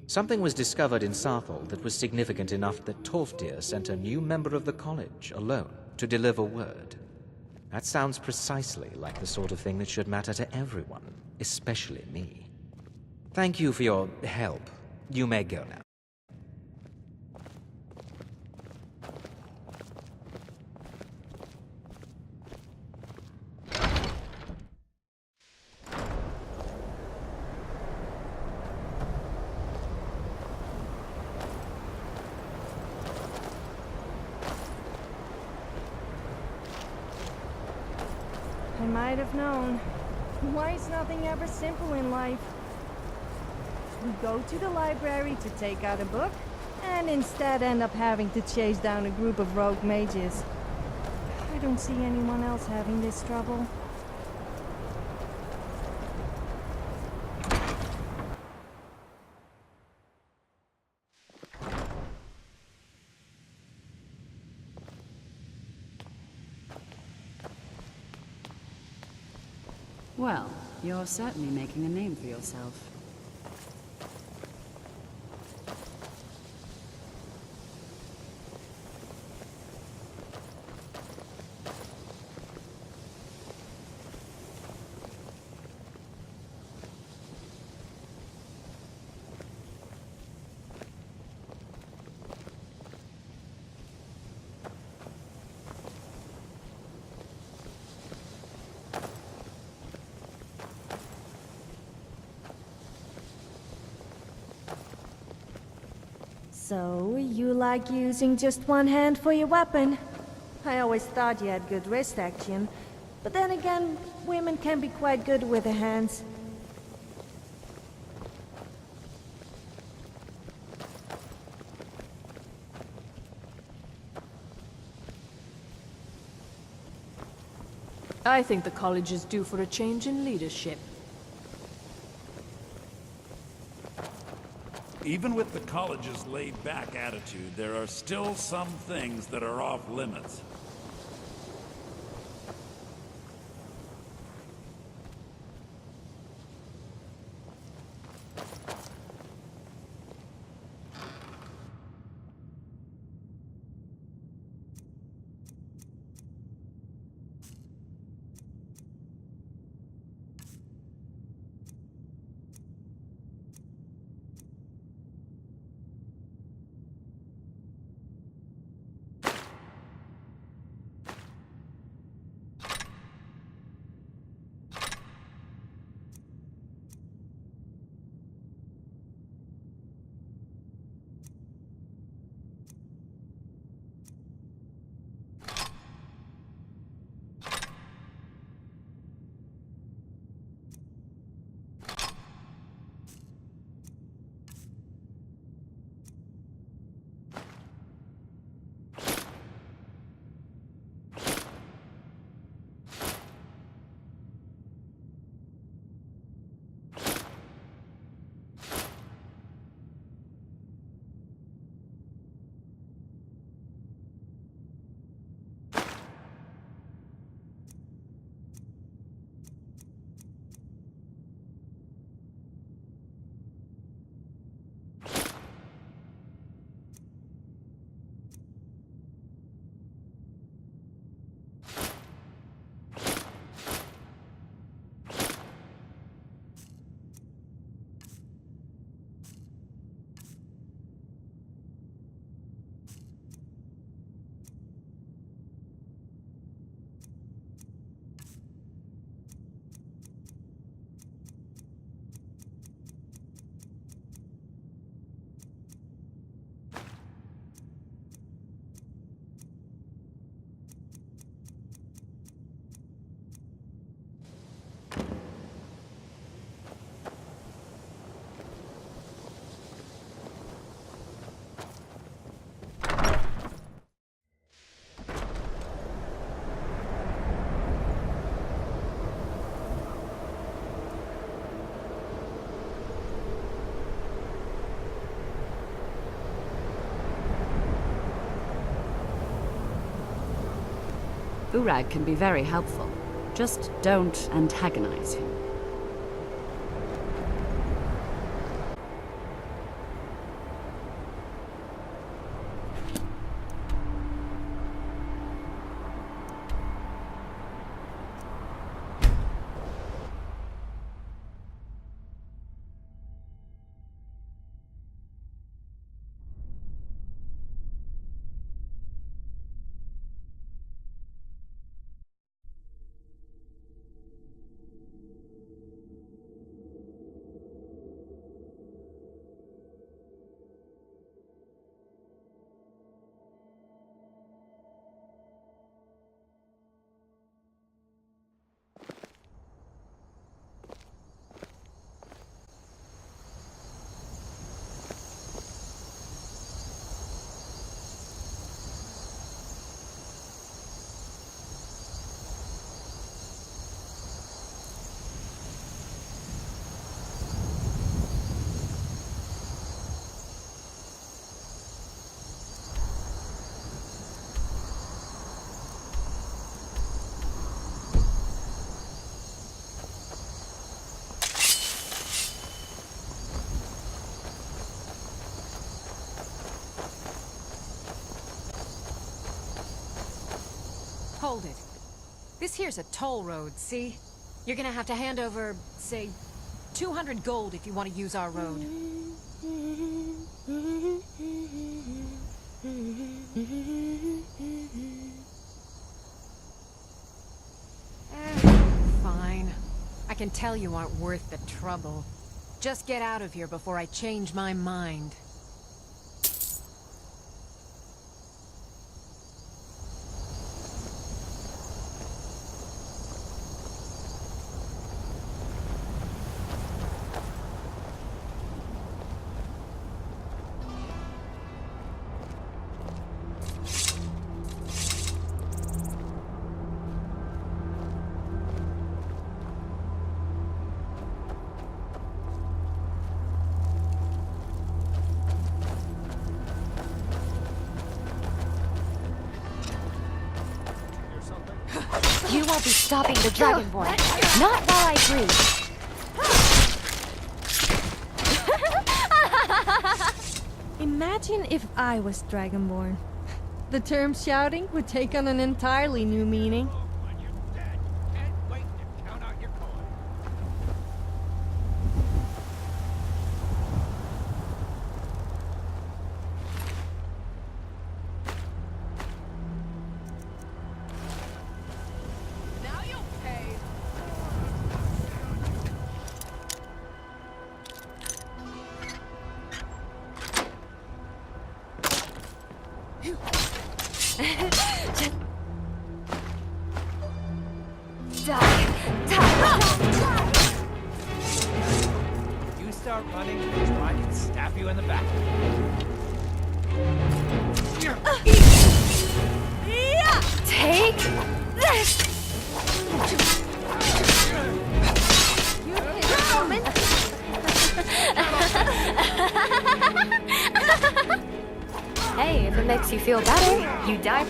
Something was discovered in Sarthol that was significant enough that Tolfdir sent a new member of the college alone to deliver word. That sounds precisely like the sort of thing that should matter to everyone, especially me. Thank you for your help. You may go now. I might have known. Why is nothing ever simple in life? We go to the library to take out a book, and instead end up having to chase down a group of rogue mages. I don't see anyone else having this trouble. Well, you're certainly making a name for yourself. So, you like using just one hand for your weapon? I always thought you had good wrist action, but then again, women can be quite good with their hands. I think the college is due for a change in leadership. Even with the college's laid-back attitude, there are still some things that are off limits. Urag can be very helpful. Just don't antagonize him. hold it. This here's a toll road, see? You're gonna have to hand over, say, 200 gold if you want to use our road. Fine. I can tell you aren't worth the trouble. Just get out of here before I change my mind. You won't be stopping the Dragonborn. Not while I breathe. Imagine if I was Dragonborn. The term shouting would take on an entirely new meaning. You start running, so I can stab you in the back. Take this! Hey, if it makes you feel better, you die.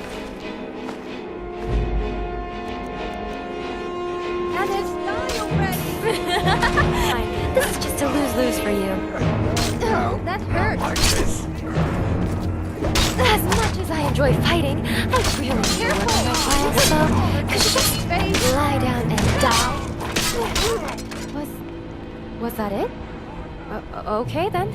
And it's die already! Fine, this is just a lose-lose for you. Oh, that hurts. As much as I enjoy fighting, I really enjoy working my clients, so could you just lie down and die? Was that it? Okay then.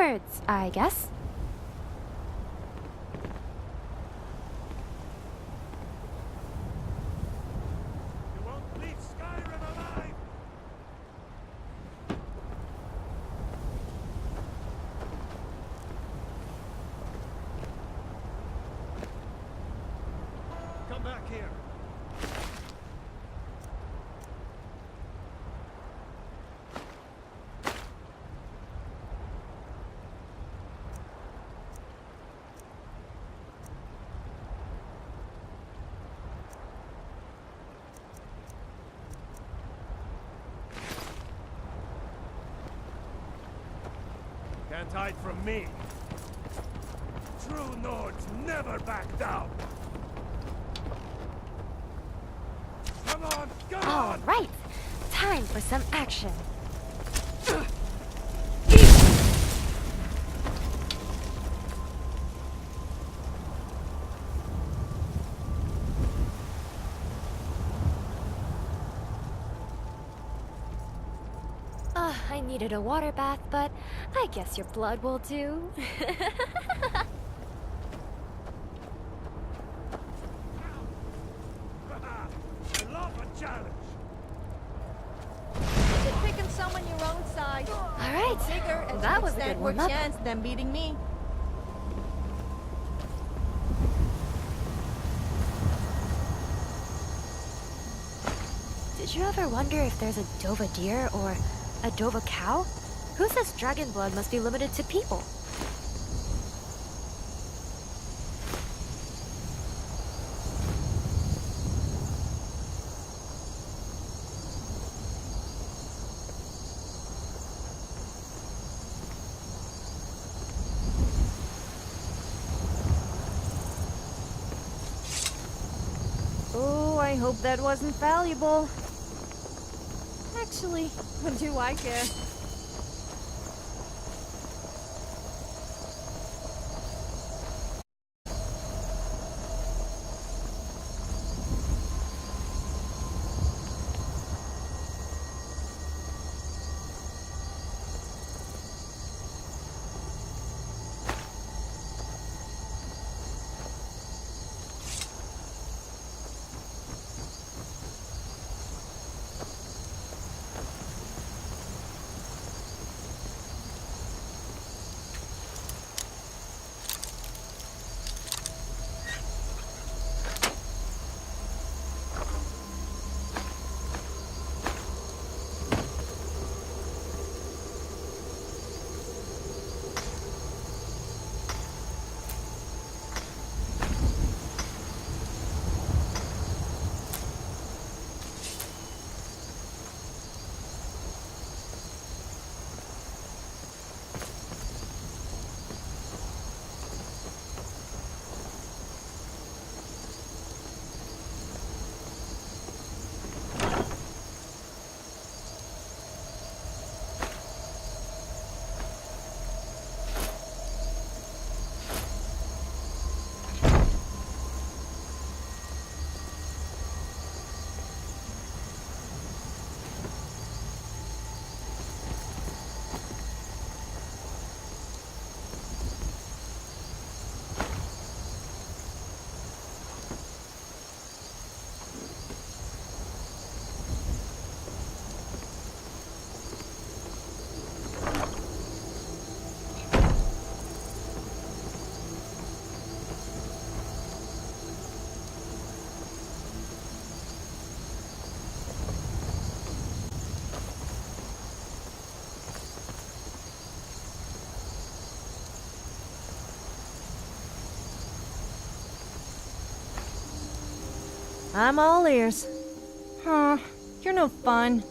Onwards, I guess. You won't leave Skyrim alive! Come back here. Can't hide from me. True Nords never back down. Come on, come All on! right, time for some action. I needed a water bath, but I guess your blood will do. I love a challenge. Just picking someone your own size. All right, Bigger and that you was a stand good more warm-up. chance than beating me. Did you ever wonder if there's a Dova deer or a Dova cow? Who says dragon blood must be limited to people? Oh, I hope that wasn't valuable. Actually, what do I care? I'm all ears. Huh, you're no fun.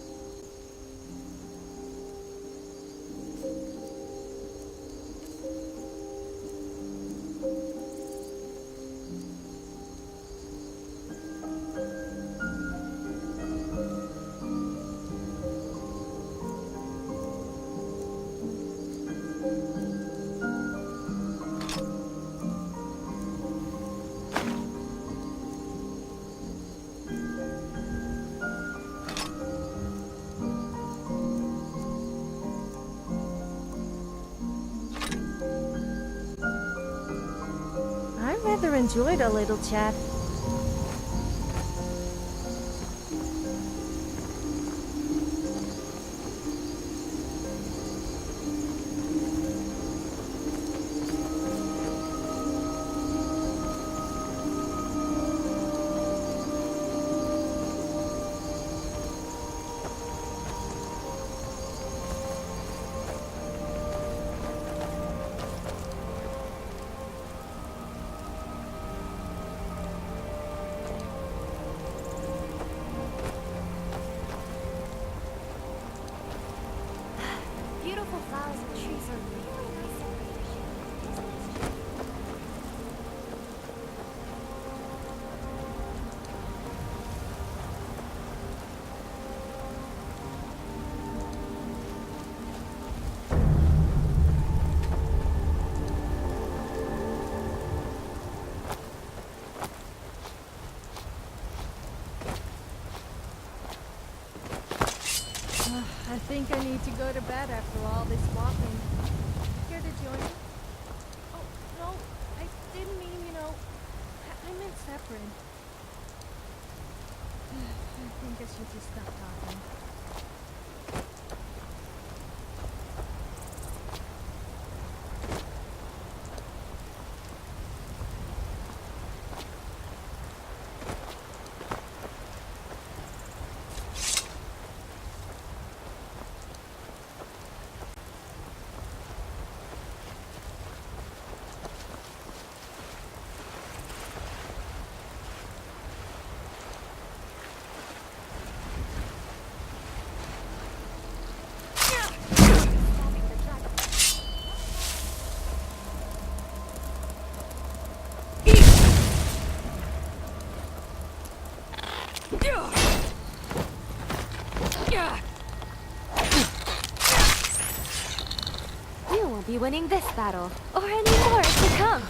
Rather enjoyed a little chat. Beautiful flowers and trees are really nice decoration. I think I need to go to bed after all this walking. Care to join me? Oh, no, I didn't mean, I meant separate. I think I should just stop talking. You won't be winning this battle, or any more to come.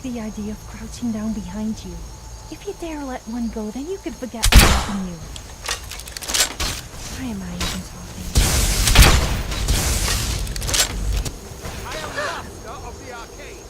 The idea of crouching down behind you. If you dare let one go, then you could forget me loving you. Why am I even talking? I am master of the arcade.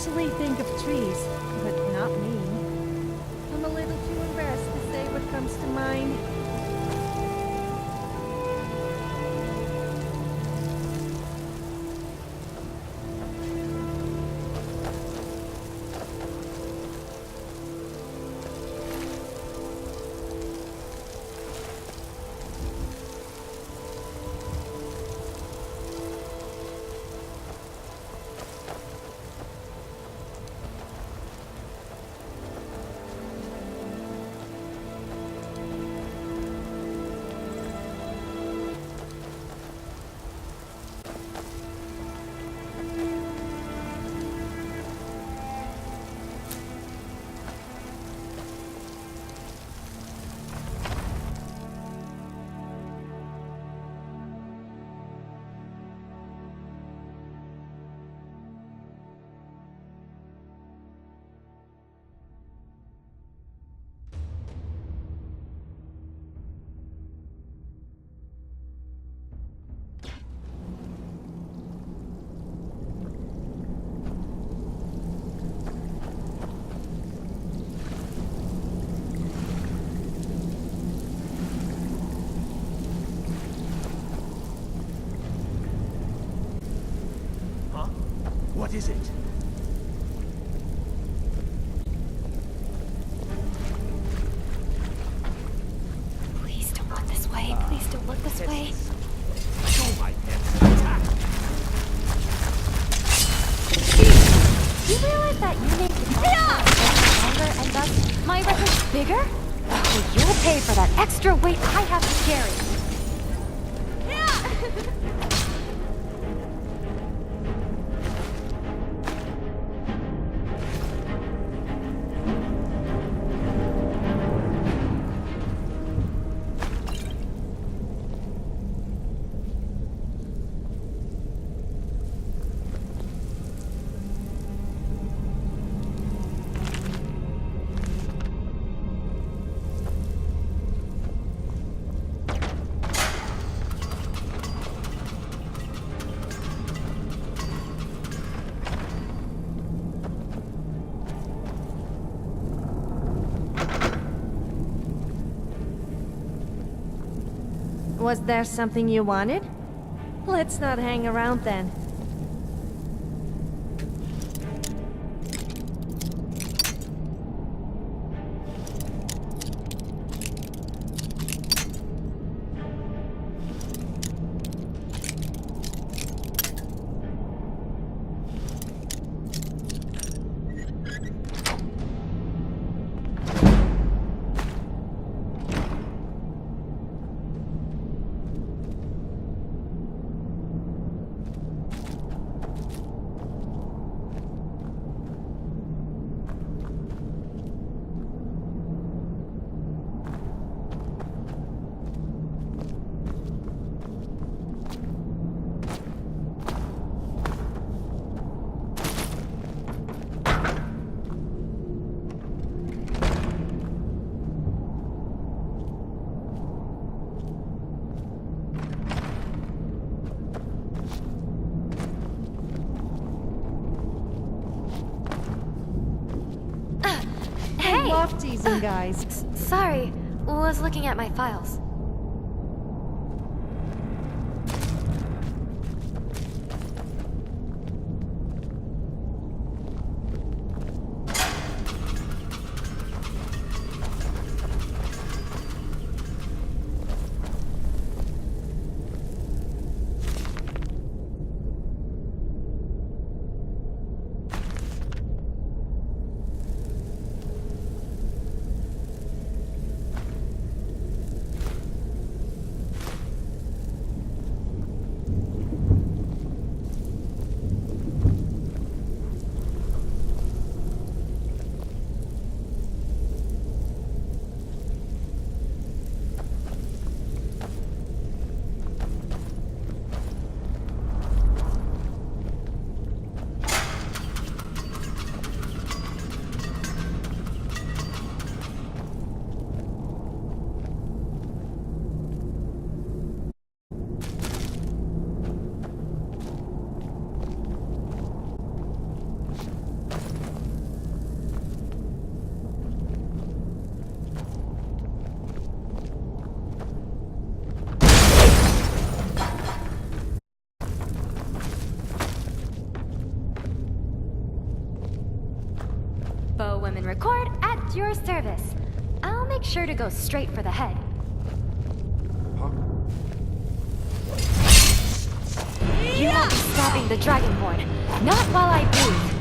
usually think of trees, but not me. I'm a little too embarrassed to say what comes to mind. What is it? Please don't look this way. Please don't look this way. Show my head. Attack! Do you realize that you make the longer and thus my record bigger? Well, you'll pay for that extra weight I have to carry. Was there something you wanted? Let's not hang around then. Hey! Love teasing, guys. Sorry, was looking at my files. and record at your service. I'll make sure to go straight for the head. You won't be stopping the Dragonborn. Not while I breathe.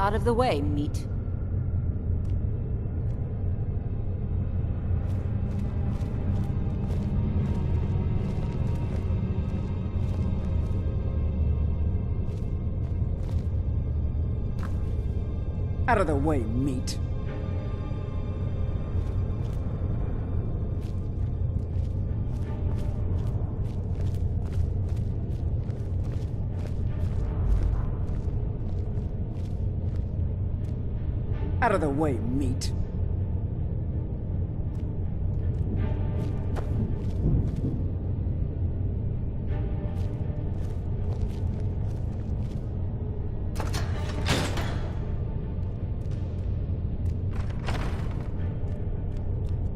Out of the way, meat. Out of the way, meat. Out of the way, meat.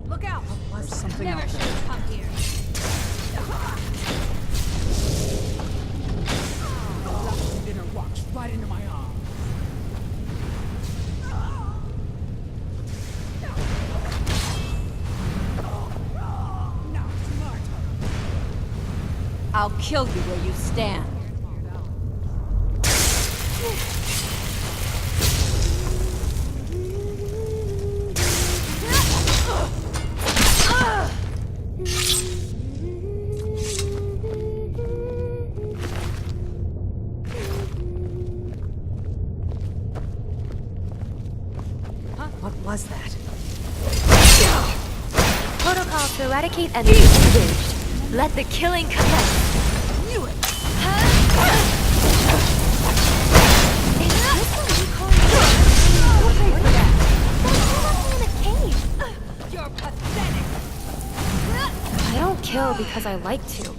Look out! There's something Never out should there. have come here. Lucky dinner walks right into my arm. I'll kill you where you stand. What was that? Protocol to eradicate enemies engaged. Let the killing commence. Knew it! Is this what you call me? We'll pay for that. Then you left me in a cage. You're pathetic! I don't kill because I like to.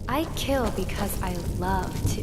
I kill because I love to.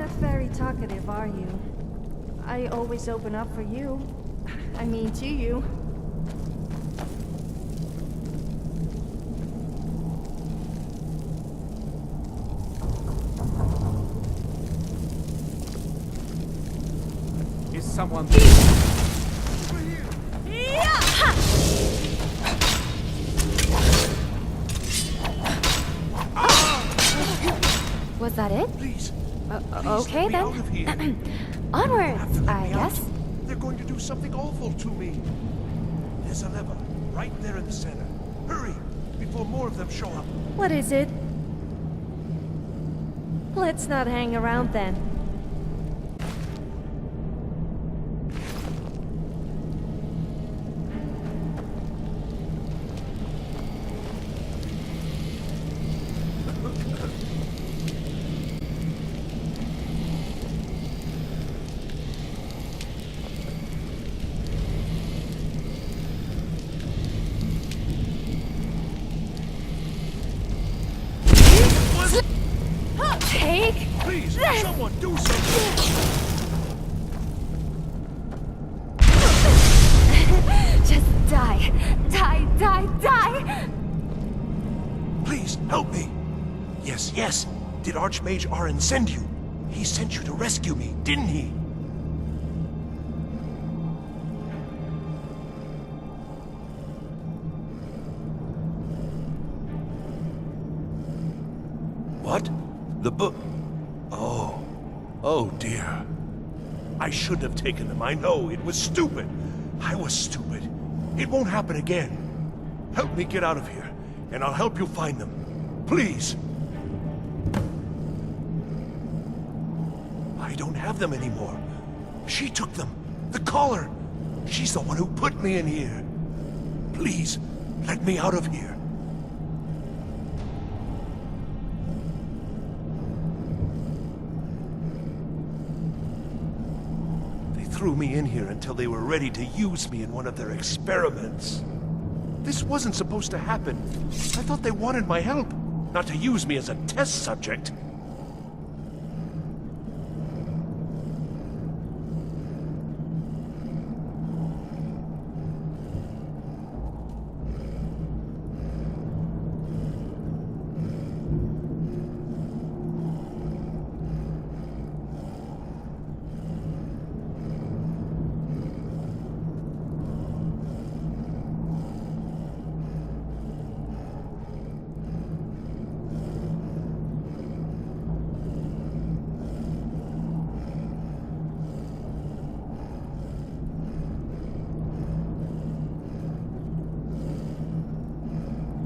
not very talkative, are you? I always open up for you. I mean, to you. Is someone... Was that it? Please. Okay let me out of here. then. Onwards, I guess. They're going to do something awful to me. There's a lever right there in the center. Hurry, before more of them show up. What is it? Let's not hang around then. Take Please, this. someone do something! Just die. Die, die, die! Please, help me! Yes, yes! Did Archmage Arin send you? He sent you to rescue me, didn't he? What? The book? Oh. Oh dear. I shouldn't have taken them. I know, it was stupid. I was stupid. It won't happen again. Help me get out of here, and I'll help you find them. Please. I don't have them anymore. She took them. The collar. She's the one who put me in here. Please, let me out of here. Threw me in here until they were ready to use me in one of their experiments. This wasn't supposed to happen. I thought they wanted my help, not to use me as a test subject.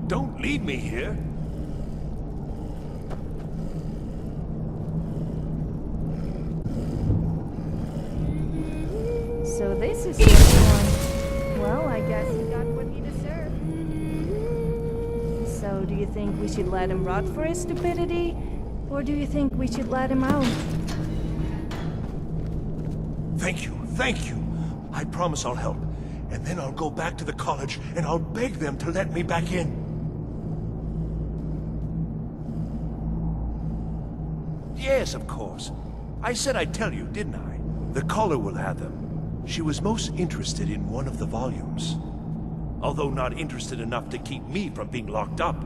Don't leave me here. So this is your one. Well, I guess he got what he deserved. So do you think we should let him rot for his stupidity? Or do you think we should let him out? Thank you, thank you. I promise I'll help. And then I'll go back to the college and I'll beg them to let me back in. Yes, of course. I said I'd tell you, didn't I? The caller will have them. She was most interested in one of the volumes. Although not interested enough to keep me from being locked up.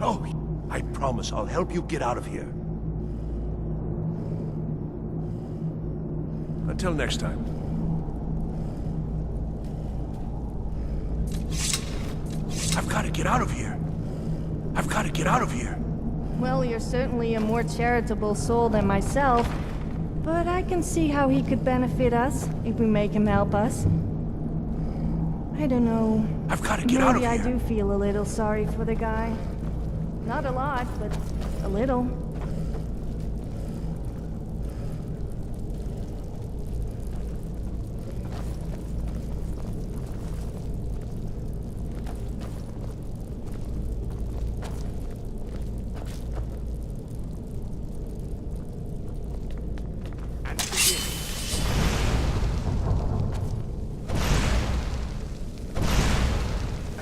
Oh, I promise I'll help you get out of here. Until next time. I've got to get out of here. I've got to get out of here. Well, you're certainly a more charitable soul than myself, but I can see how he could benefit us if we make him help us. I don't know. I've got to get out of here. Maybe I do feel a little sorry for the guy. Not a lot, but a little.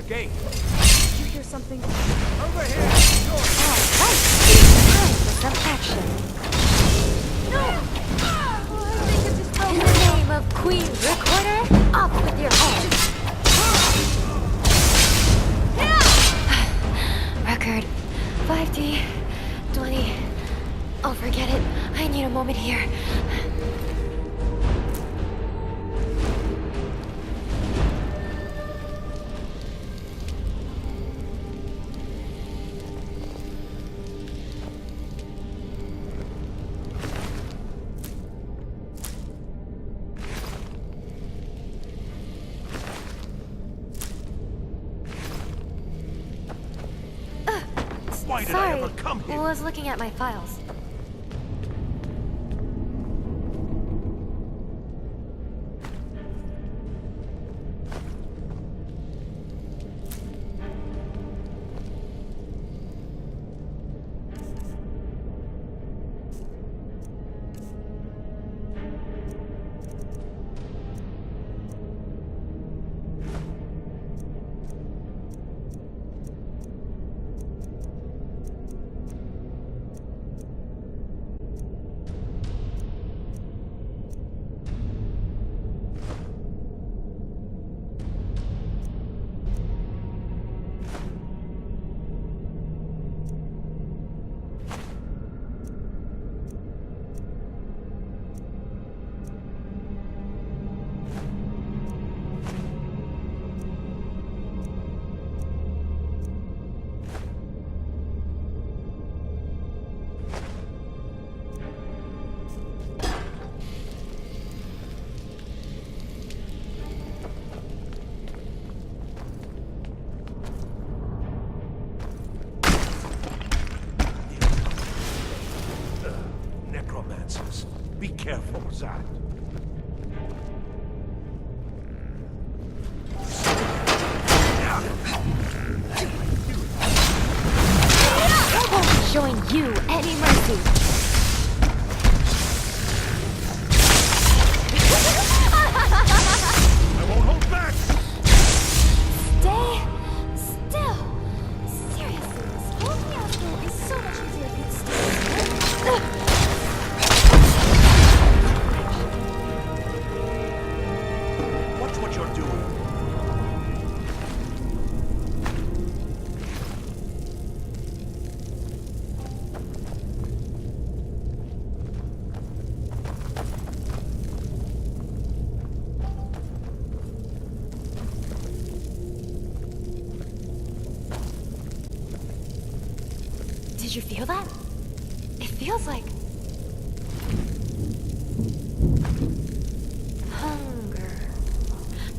Gate. Did you hear something? Over here! Alright, time for some action. No! In the name of Queen Recorder, off with your head. Record 5D 20. Oh, forget it. I need a moment here. Why did I Sorry, ever come here? I was looking at my files. Necromancers. Be careful, Zad. I won't be showing you any mercy. I won't hold back! Stay still. Seriously, this whole fiasco is so much easier if you'd stay still. Watch what you're doing. Did you feel that? It feels like hunger.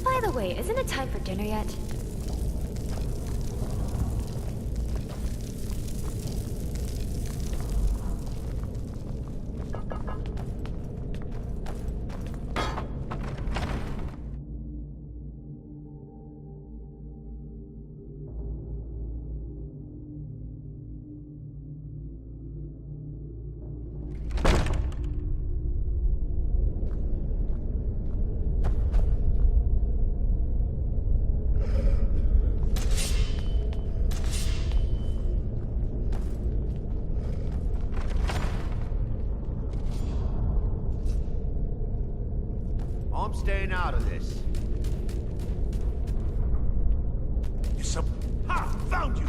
By the way, isn't it time for dinner yet? I'm staying out of this. You some... Ha! Found you!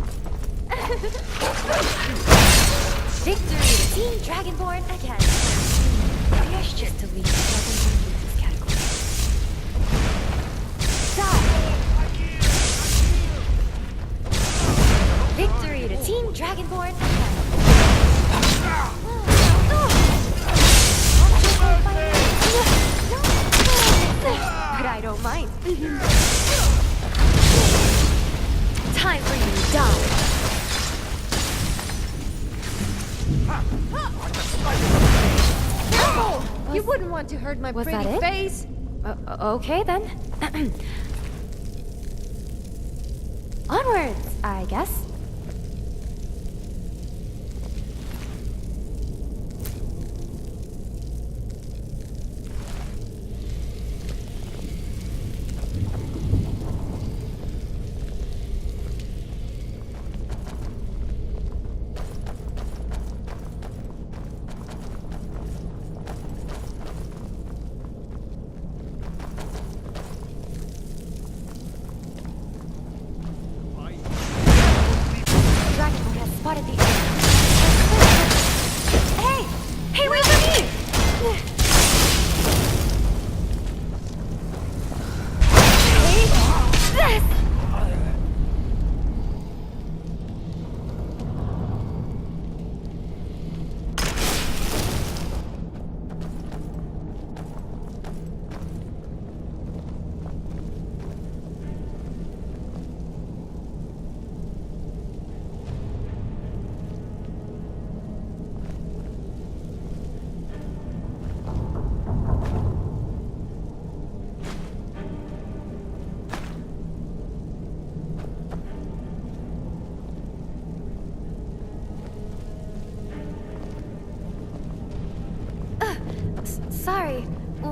Victory to Team Dragonborn again. Maybe I should just delete Dragonborn from this category. Die! Victory to Team Dragonborn again. But I don't mind. Time for you to die. No! You wouldn't want to hurt my Was pretty that it? face. Okay then. Onwards, I guess.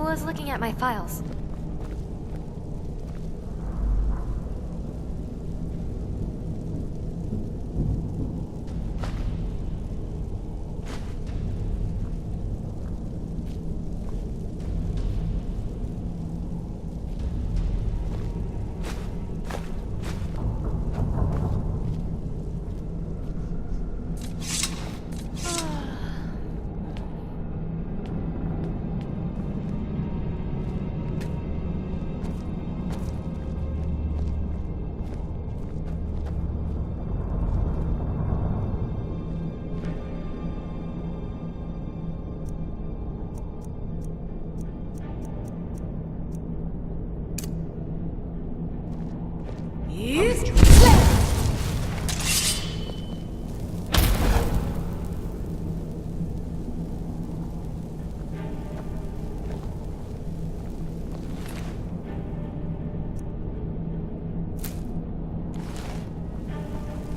was looking at my files.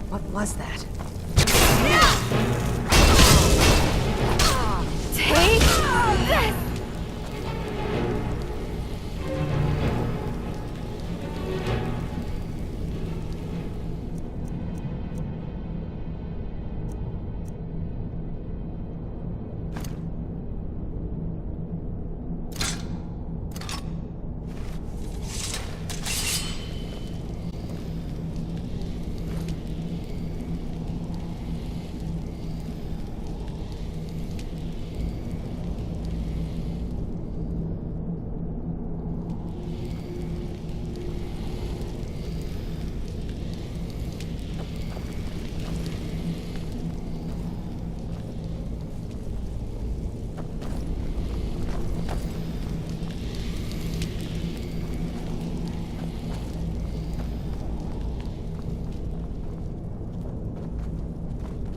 What was that? Take this!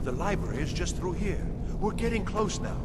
The library is just through here. We're getting close now.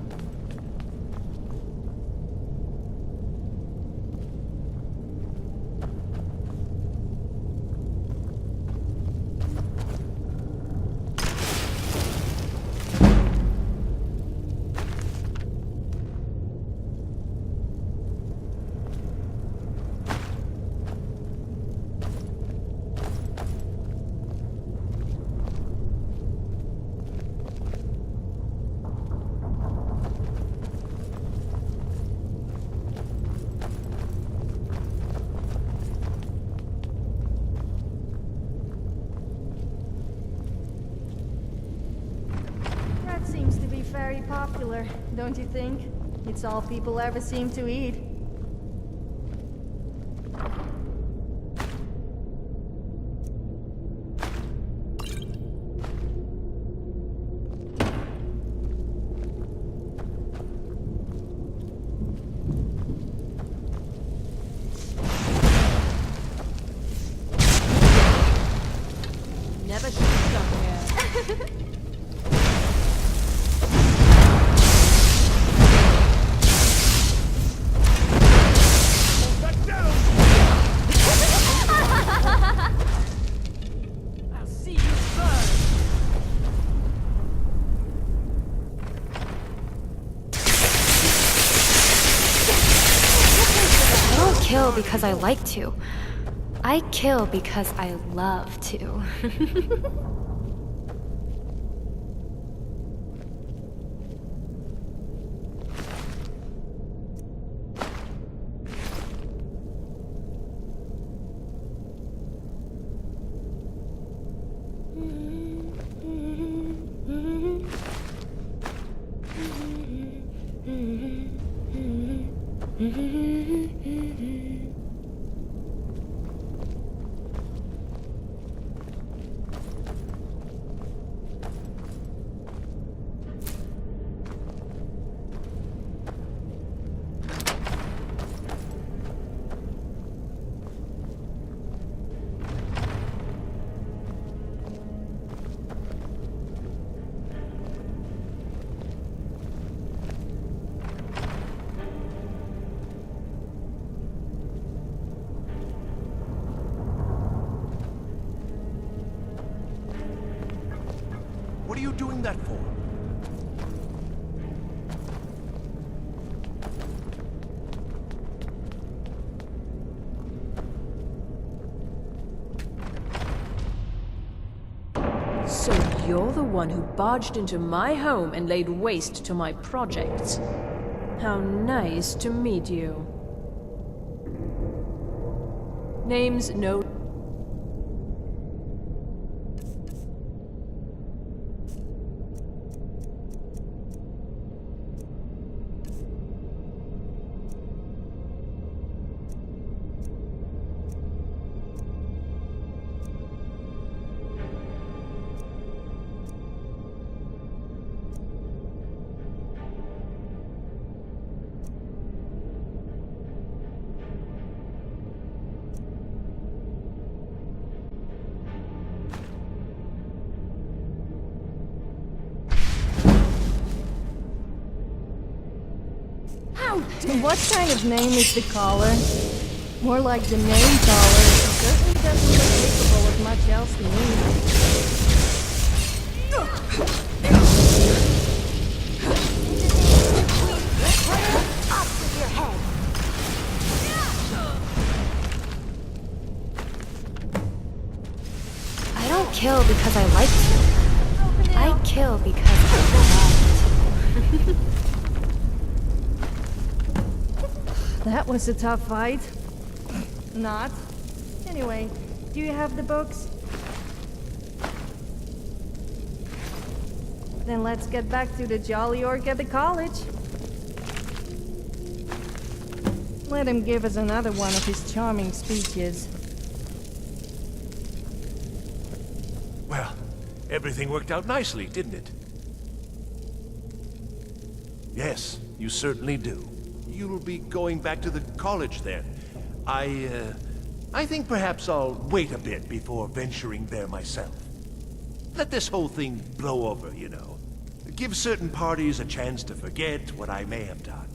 That seems to be very popular, don't you think? It's all people ever seem to eat. Never should have done here. I'll see you burn. I don't kill because I like to. I kill because I love to. What are you doing that for? you're the one who barged into my home and laid waste to my projects. How nice to meet you. Name's no... What kind of name is the caller? More like the name caller. It certainly doesn't look capable of much else to I don't kill because I like to. I kill because I love. That was a tough fight. Not. Anyway, do you have the books? Then let's get back to the jolly orc at the college. Let him give us another one of his charming speeches. Well, everything worked out nicely, didn't it? Yes, you certainly do. You'll be going back to the college then. I think perhaps I'll wait a bit before venturing there myself. Let this whole thing blow over, you know. Give certain parties a chance to forget what I may have done.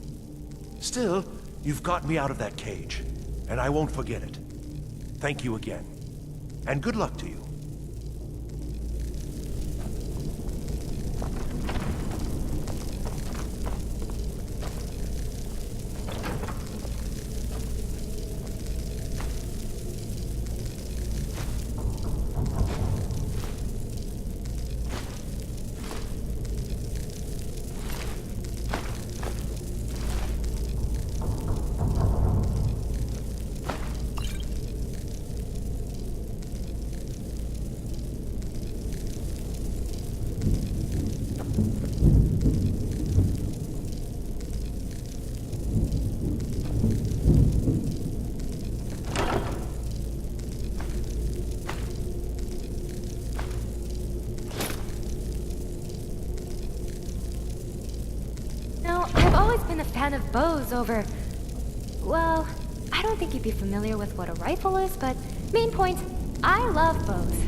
Still, you've got me out of that cage, and I won't forget it. Thank you again, and good luck to you. Been a fan of bows over... Well, I don't think you'd be familiar with what a rifle is, but main point, I love bows.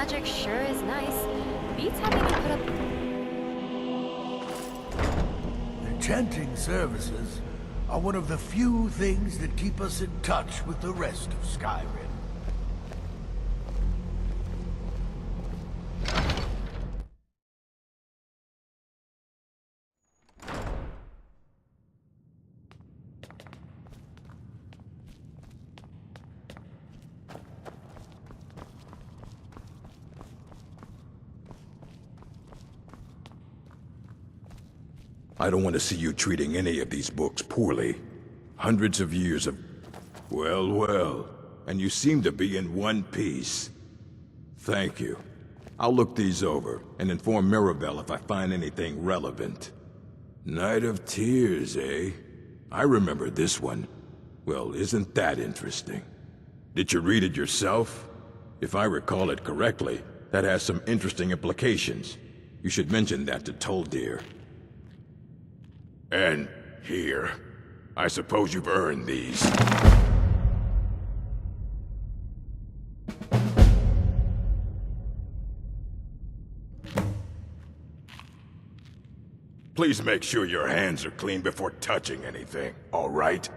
magic sure is nice. Beats having to put up... Enchanting services are one of the few things that keep us in touch with the rest of Skyrim. I don't want to see you treating any of these books poorly. Hundreds of years of... Well, well. And you seem to be in one piece. Thank you. I'll look these over and inform Mirabelle if I find anything relevant. Night of Tears, eh? I remember this one. Well, isn't that interesting? Did you read it yourself? If I recall it correctly, that has some interesting implications. You should mention that to Toldir. And here. I suppose you've earned these. Please make sure your hands are clean before touching anything, all right?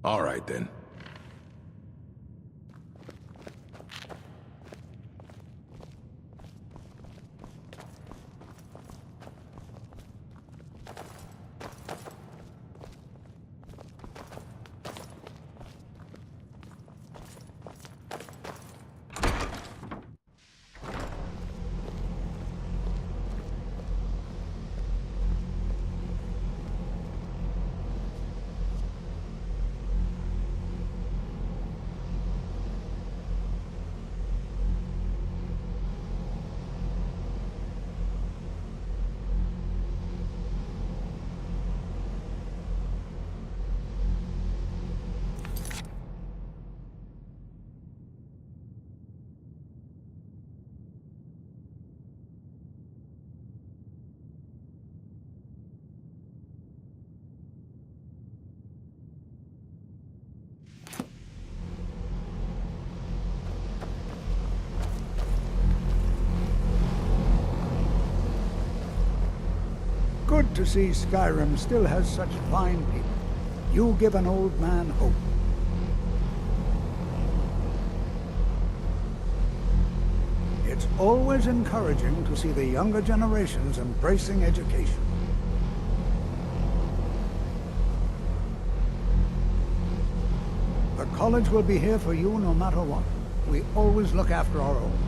All right, then. Good to see Skyrim still has such fine people. You give an old man hope. It's always encouraging to see the younger generations embracing education. The college will be here for you no matter what. We always look after our own.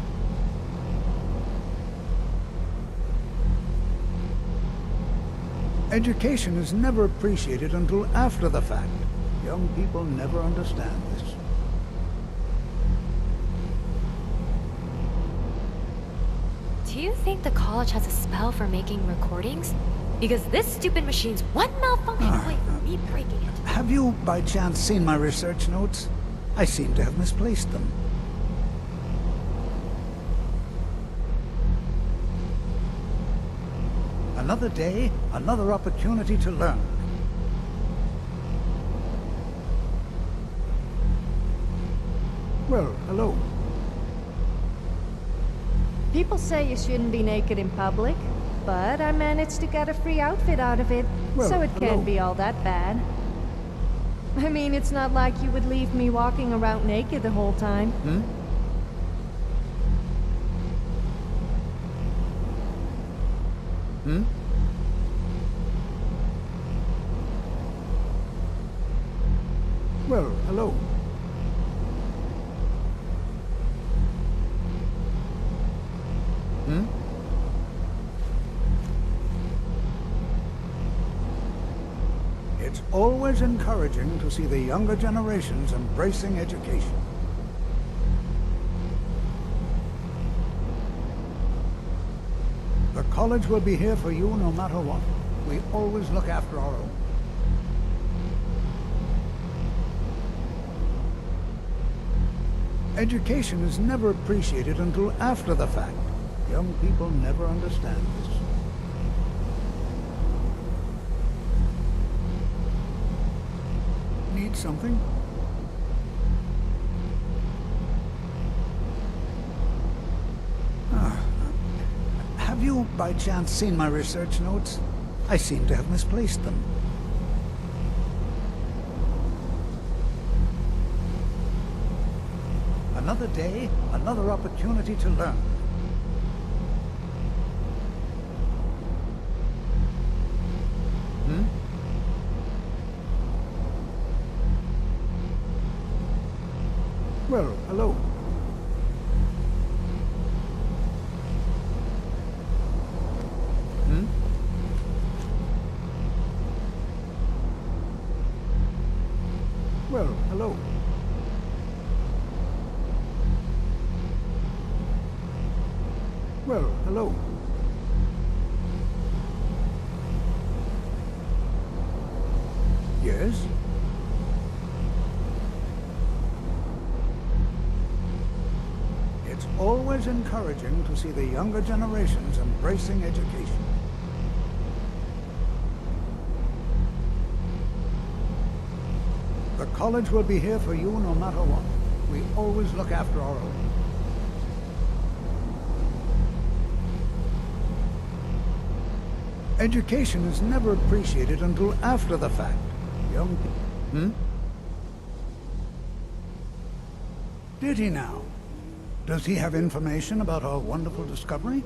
Education is never appreciated until after the fact. Young people never understand this. Do you think the college has a spell for making recordings? Because this stupid machine's one malfunction away from me breaking it. Have you, by chance, seen my research notes? I seem to have misplaced them. Another day, another opportunity to learn. Well, hello. People say you shouldn't be naked in public, but I managed to get a free outfit out of it, Well, so it hello. can't be all that bad. I mean, it's not like you would leave me walking around naked the whole time. Well, hello. It's always encouraging to see the younger generations embracing education. The college will be here for you no matter what. We always look after our own. Education is never appreciated until after the fact. Young people never understand this. Need something? Have you, by chance, seen my research notes? I seem to have misplaced them. Another day, another opportunity to learn. Well, hello. Well, hello. Well, hello. Yes? It's always encouraging to see the younger generations embracing education. The college will be here for you no matter what. We always look after our own. Education is never appreciated until after the fact. Young people... Did he now? Does he have information about our wonderful discovery?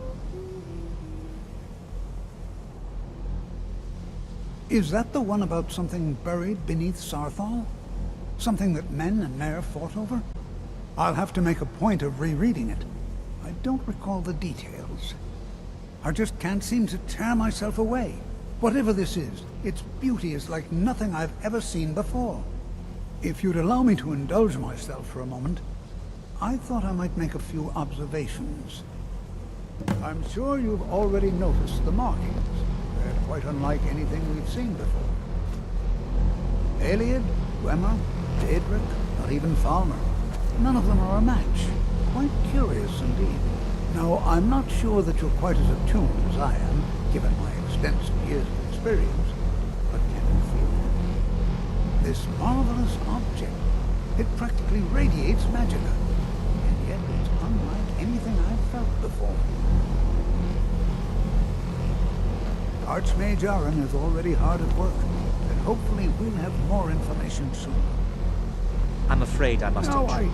Is that the one about something buried beneath Sarthal? Something that men and Mare fought over? I'll have to make a point of rereading it. I don't recall the details. I just can't seem to tear myself away. Whatever this is, its beauty is like nothing I've ever seen before. If you'd allow me to indulge myself for a moment, I thought I might make a few observations. I'm sure you've already noticed the markings. They're quite unlike anything we've seen before. Eliad, Gwemmer, Daedric, not even Falmer. None of them are a match. Quite curious indeed. Now, I'm not sure that you're quite as attuned as I am, given my extensive years of experience, but can you feel it? This marvelous object, it practically radiates magicka, and yet it's unlike anything I've felt before. Archmage Aaron is already hard at work, and hopefully we'll have more information soon. I'm afraid I must No, intrude.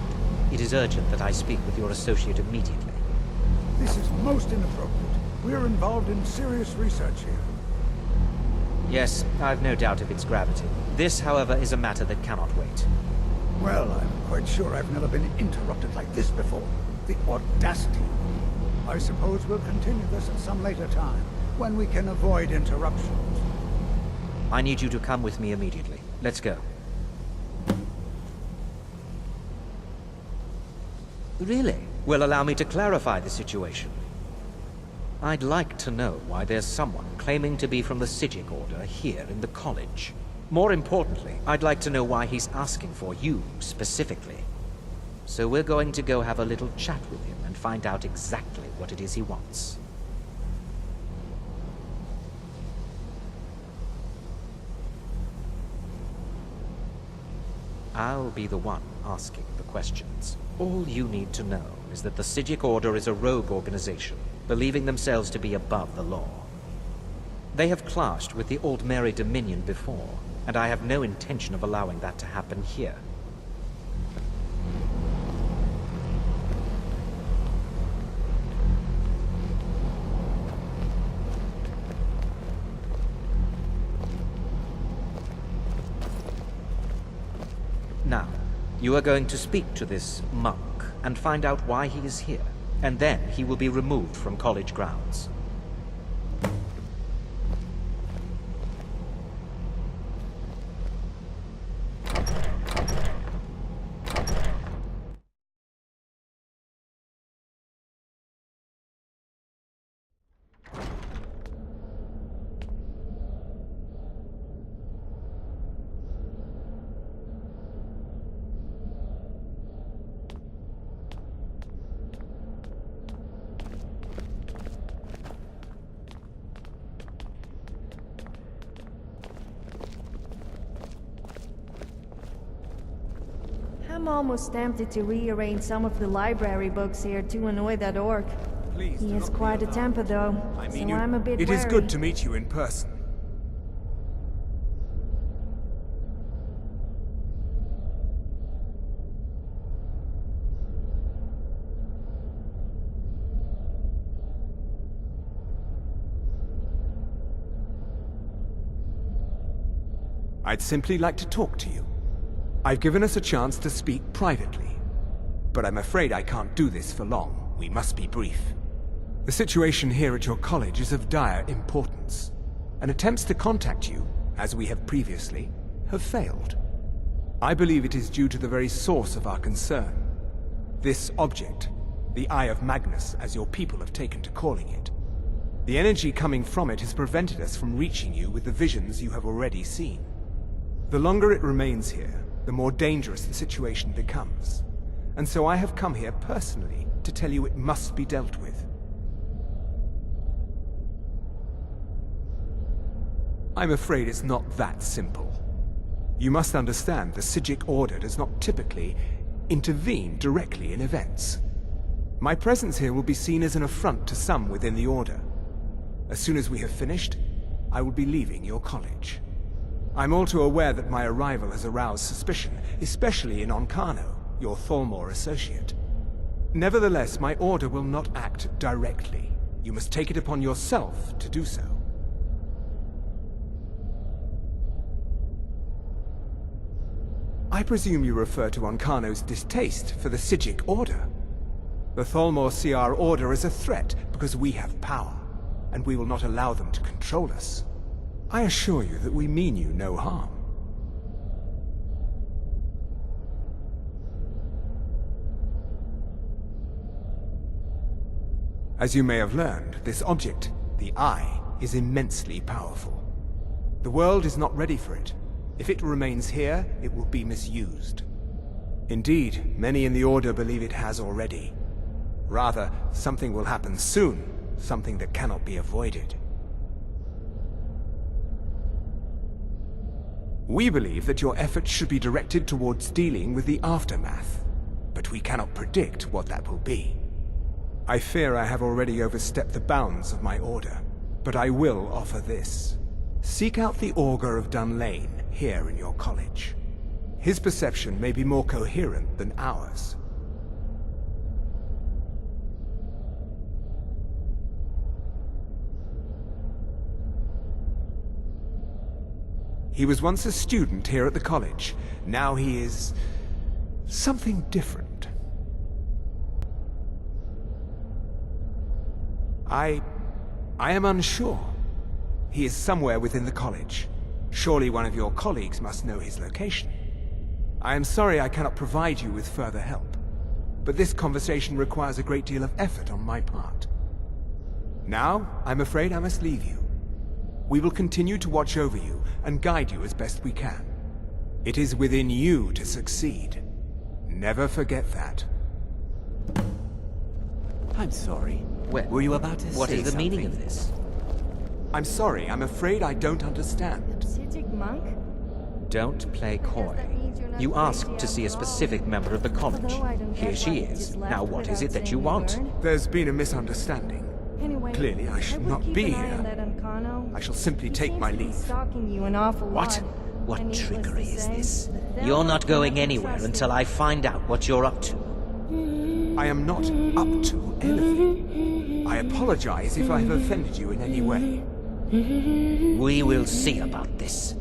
It is urgent that I speak with your associate immediately. This is most inappropriate. We're involved in serious research here. Yes, I've no doubt of its gravity. This, however, is a matter that cannot wait. Well, I'm quite sure I've never been interrupted like this before. The audacity. I suppose we'll continue this at some later time, when we can avoid interruptions. I need you to come with me immediately. Let's go. Really? Well, allow me to clarify the situation. I'd like to know why there's someone claiming to be from the Psijic Order here in the college. More importantly, I'd like to know why he's asking for you, specifically. So we're going to go have a little chat with him and find out exactly what it is he wants. I'll be the one asking the questions. All you need to know is that the Psijic Order is a rogue organization, believing themselves to be above the law. They have clashed with the Aldmeri Dominion before, and I have no intention of allowing that to happen here. Now, you are going to speak to this monk and find out why he is here, and then he will be removed from college grounds. almost tempted to rearrange some of the library books here to annoy that orc. Please, He has quite a temper, though, so I'm a bit It wary. is good to meet you in person. I'd simply like to talk to you. I've given us a chance to speak privately, but I'm afraid I can't do this for long. We must be brief. The situation here at your college is of dire importance, and attempts to contact you, as we have previously, have failed. I believe it is due to the very source of our concern. This object, the Eye of Magnus, as your people have taken to calling it. The energy coming from it has prevented us from reaching you with the visions you have already seen. The longer it remains here, the more dangerous the situation becomes. And so I have come here personally to tell you it must be dealt with. I'm afraid it's not that simple. You must understand the Psijic Order does not typically intervene directly in events. My presence here will be seen as an affront to some within the Order. As soon as we have finished, I will be leaving your college. I'm all too aware that my arrival has aroused suspicion, especially in Onkano, your Thalmor associate. Nevertheless, my order will not act directly. You must take it upon yourself to do so. I presume you refer to Onkano's distaste for the Psijic Order. The Thalmor see our order as a threat because we have power, and we will not allow them to control us. I assure you that we mean you no harm. As you may have learned, this object, the Eye, is immensely powerful. The world is not ready for it. If it remains here, it will be misused. Indeed, many in the Order believe it has already. Rather, something will happen soon, something that cannot be avoided. We believe that your efforts should be directed towards dealing with the aftermath, but we cannot predict what that will be. I fear I have already overstepped the bounds of my order, but I will offer this. Seek out the Augur of Dunlane here in your college. His perception may be more coherent than ours. He was once a student here at the college. Now he is something different. I am unsure. He is somewhere within the college. Surely one of your colleagues must know his location. I am sorry I cannot provide you with further help, but this conversation requires a great deal of effort on my part. Now, I'm afraid I must leave you. We will continue to watch over you and guide you as best we can. It is within you to succeed. Never forget that. I'm sorry. Well, were you about to say what is the something? meaning of this? I'm sorry, I'm afraid I don't understand. Psijic monk? Don't play coy. You asked to see a specific member of the college. Here she is. Now what is it that you want? There's been a misunderstanding. Anyway, Clearly I should not be here. I shall simply take my leave. Stalking you an awful What? lot. What And needless trickery to is say, this? the You're Thalmor not going cannot be anywhere trusted. until I find out what you're up to. I am not up to anything. I apologize if I have offended you in any way. We will see about this.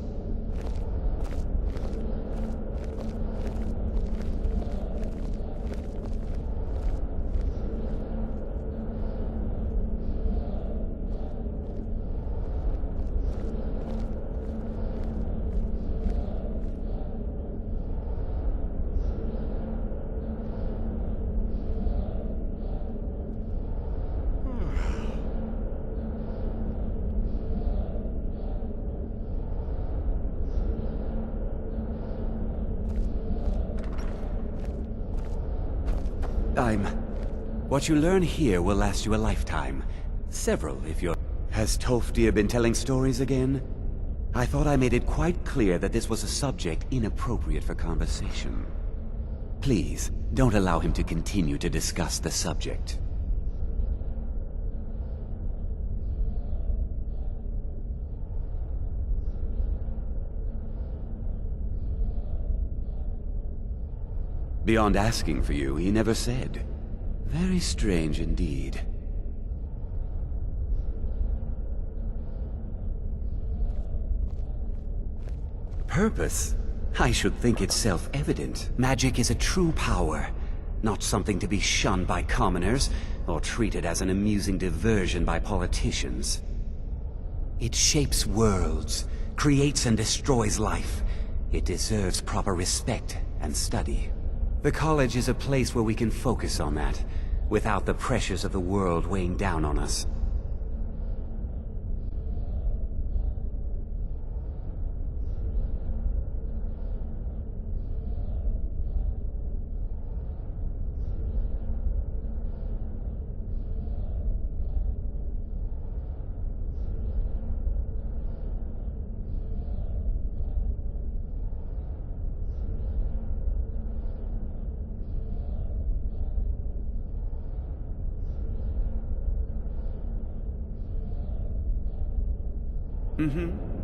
What you learn here will last you a lifetime. Several, if you're... Has Tolfdir been telling stories again? I thought I made it quite clear that this was a subject inappropriate for conversation. Please, don't allow him to continue to discuss the subject. Beyond asking for you, he never said. Very strange indeed. Purpose? I should think it's self-evident. Magic is a true power, not something to be shunned by commoners, or treated as an amusing diversion by politicians. It shapes worlds, creates and destroys life. It deserves proper respect and study. The college is a place where we can focus on that, without the pressures of the world weighing down on us. Mm-hmm.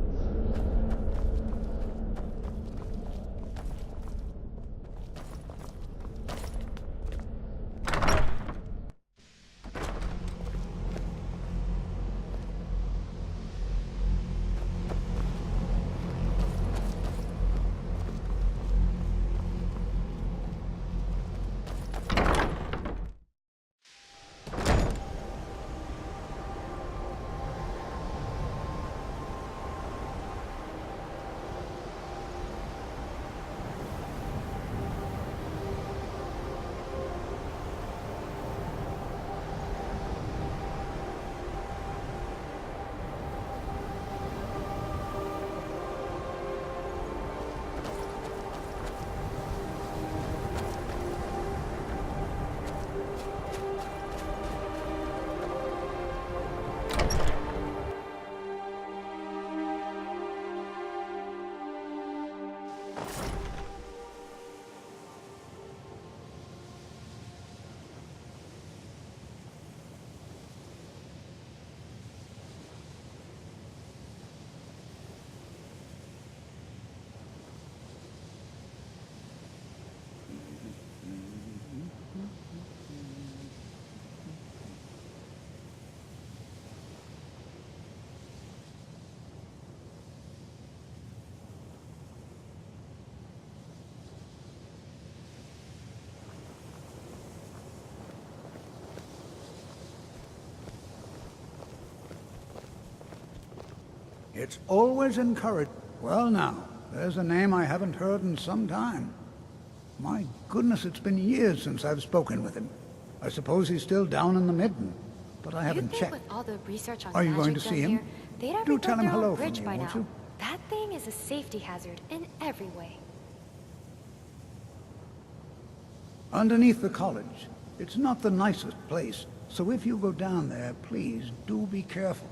It's always encouraged. Well now, there's a name I haven't heard in some time. My goodness, it's been years since I've spoken with him. I suppose he's still down in the Midden, but I haven't checked. With all the research on Are you going to magic see done him? here, they'd have Do rebuilt tell him their own hello from bridge me, by won't now. you? That thing is a safety hazard in every way. Underneath the college. It's not the nicest place, so if you go down there, please do be careful.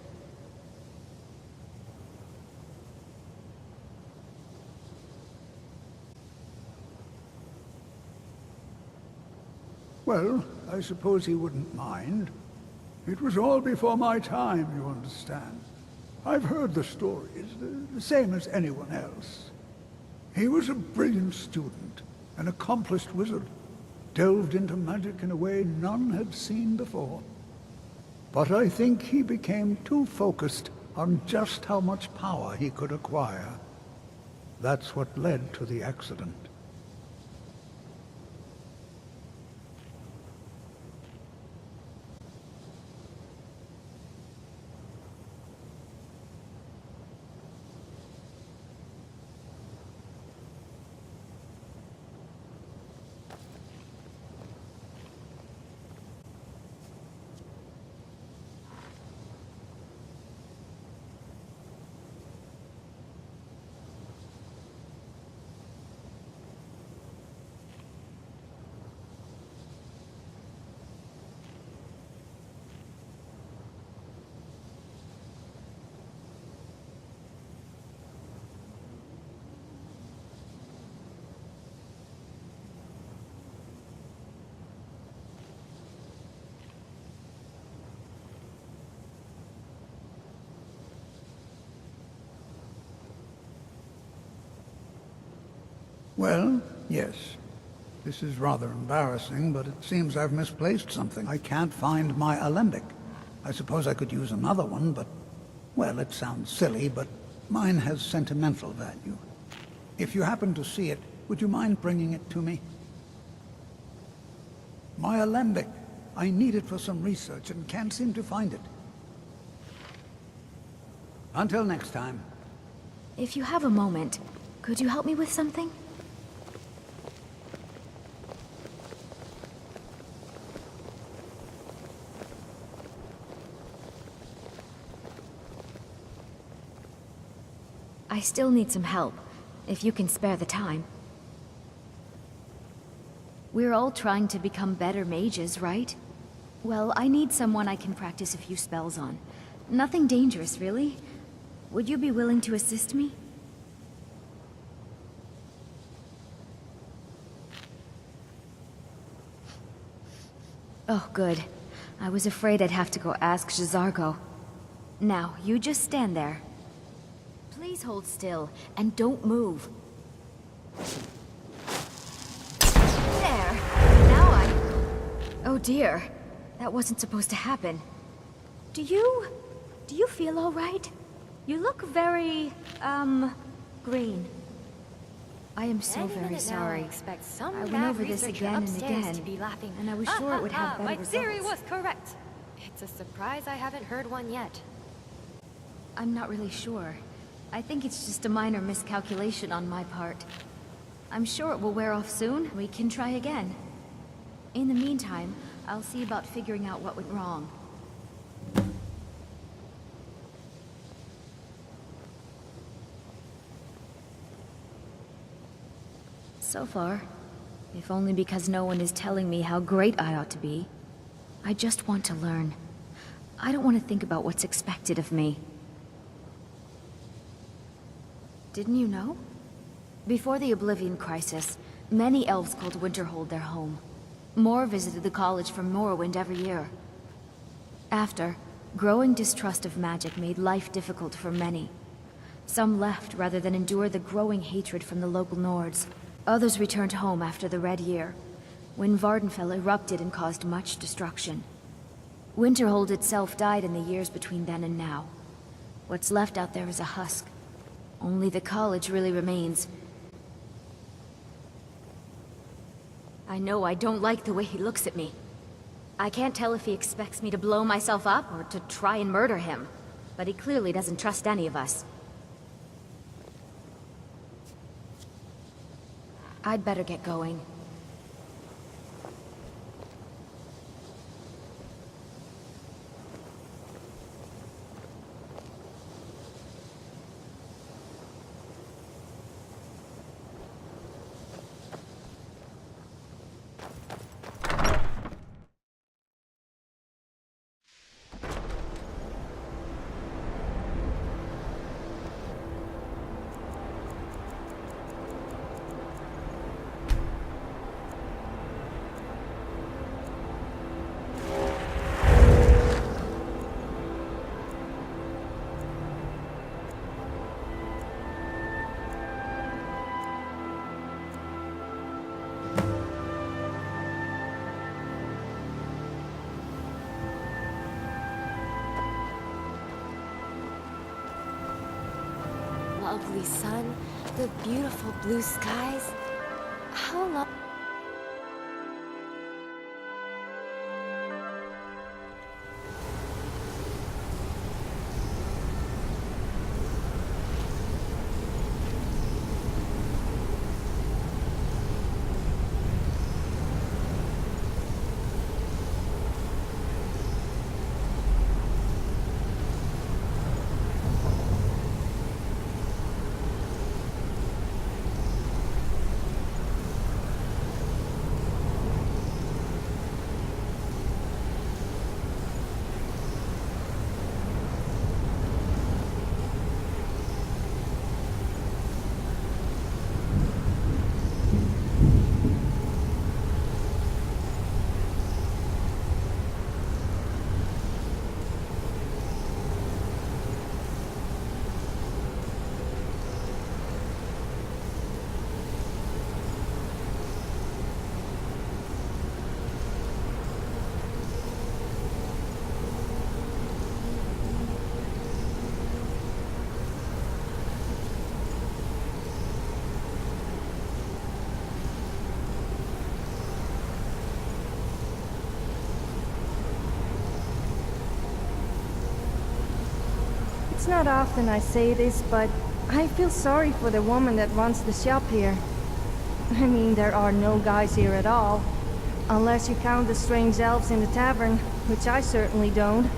Well, I suppose he wouldn't mind. It was all before my time, you understand. I've heard the stories, the same as anyone else. He was a brilliant student, an accomplished wizard, delved into magic in a way none had seen before. But I think he became too focused on just how much power he could acquire. That's what led to the accident. Well, yes. This is rather embarrassing, but it seems I've misplaced something. I can't find my alembic. I suppose I could use another one, but... well, it sounds silly, but mine has sentimental value. If you happen to see it, would you mind bringing it to me? My alembic. I need it for some research and can't seem to find it. Until next time. If you have a moment, could you help me with something? I still need some help, if you can spare the time. We're all trying to become better mages, right? Well, I need someone I can practice a few spells on. Nothing dangerous, really. Would you be willing to assist me? Oh, good. I was afraid I'd have to go ask J'zargo. Now, you just stand there. Please hold still, and don't move. There! Now oh dear. That wasn't supposed to happen. Do you feel all right? You look very, green. I am so very sorry. I went over this again and again, and I was sure it would have better results. My theory was correct. It's a surprise I haven't heard one yet. I'm not really sure. I think it's just a minor miscalculation on my part. I'm sure it will wear off soon. We can try again. In the meantime, I'll see about figuring out what went wrong. So far, if only because no one is telling me how great I ought to be, I just want to learn. I don't want to think about what's expected of me. Didn't you know? Before the Oblivion Crisis, many elves called Winterhold their home. More visited the college from Morrowind every year. After, growing distrust of magic made life difficult for many. Some left rather than endure the growing hatred from the local Nords. Others returned home after the Red Year, when Vardenfell erupted and caused much destruction. Winterhold itself died in the years between then and now. What's left out there is a husk. Only the college really remains. I know I don't like the way he looks at me. I can't tell if he expects me to blow myself up or to try and murder him. But he clearly doesn't trust any of us. I'd better get going. Lovely sun, the beautiful blue skies. How long... It's not often I say this, but I feel sorry for the woman that runs the shop here. I mean, there are no guys here at all. Unless you count the strange elves in the tavern, which I certainly don't.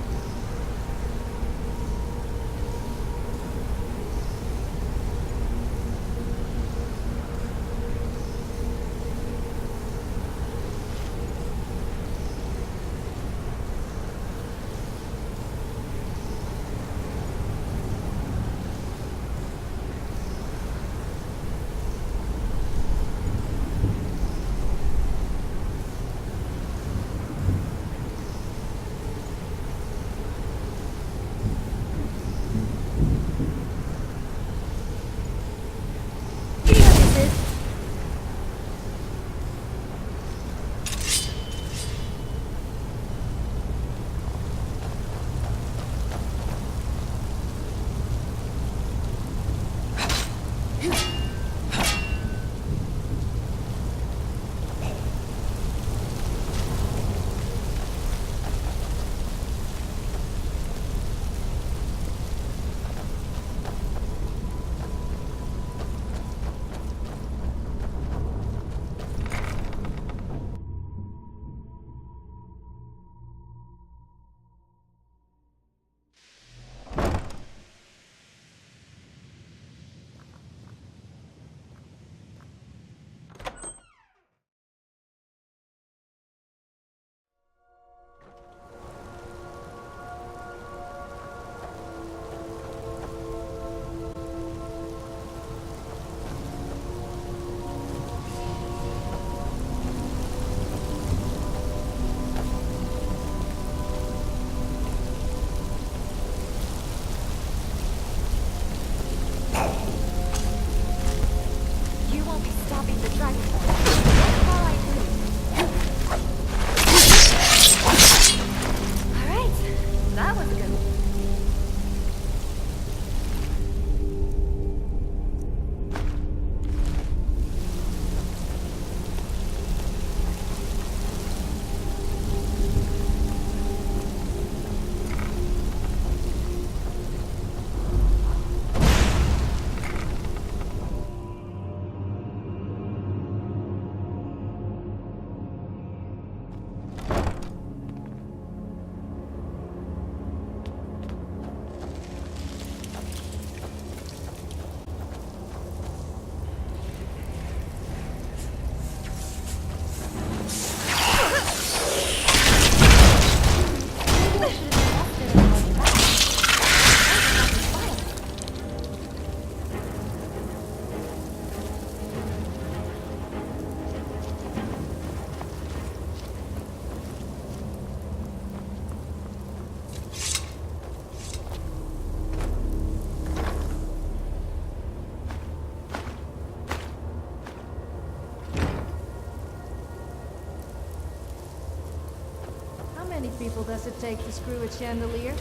People does it take to screw a chandelier?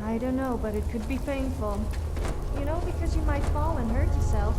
I don't know, but it could be painful. You know, because you might fall and hurt yourself.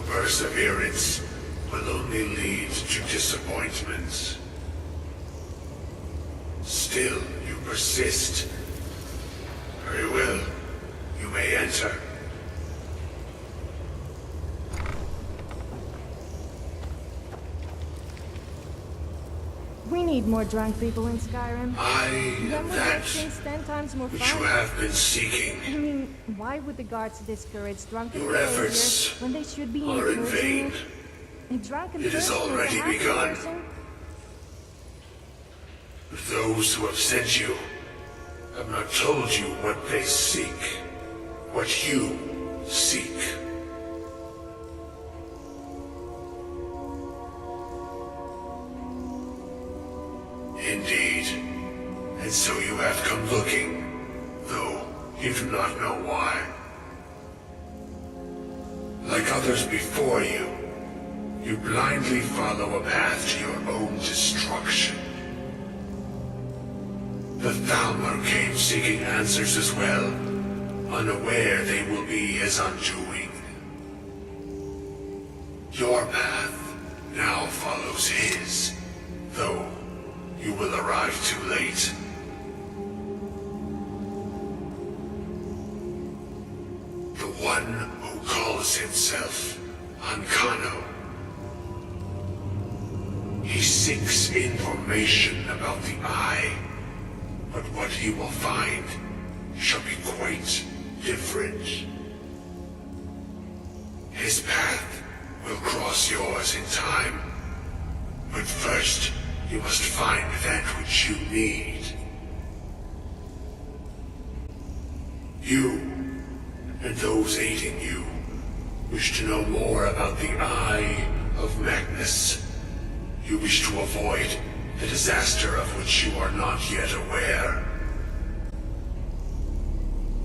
perseverance will only lead to disappointments. Still, you persist. Very well. You may enter. We need more drunk people in Skyrim. I Then am would that make things 10 times more which fun. you have been seeking. I mean, why would the guards discourage drunken Your behavior efforts when they should be are in encouraging vain. it? A drunken It has person is a already happy begun. person. Those who have sent you have not told you what they seek, what you seek. Indeed. And so you have come looking, though you do not know why. Like others before you, you blindly follow a path to your own destruction. The Thalmor came seeking answers as well, unaware they will be his undoing. Your path now follows his, though you will arrive too late. The one who calls himself Ankano. He seeks information about the Eye, but what he will find shall be quite different. His path will cross yours in time, but first you must find that which you need. You, and those aiding you, wish to know more about the Eye of Magnus. You wish to avoid the disaster of which you are not yet aware.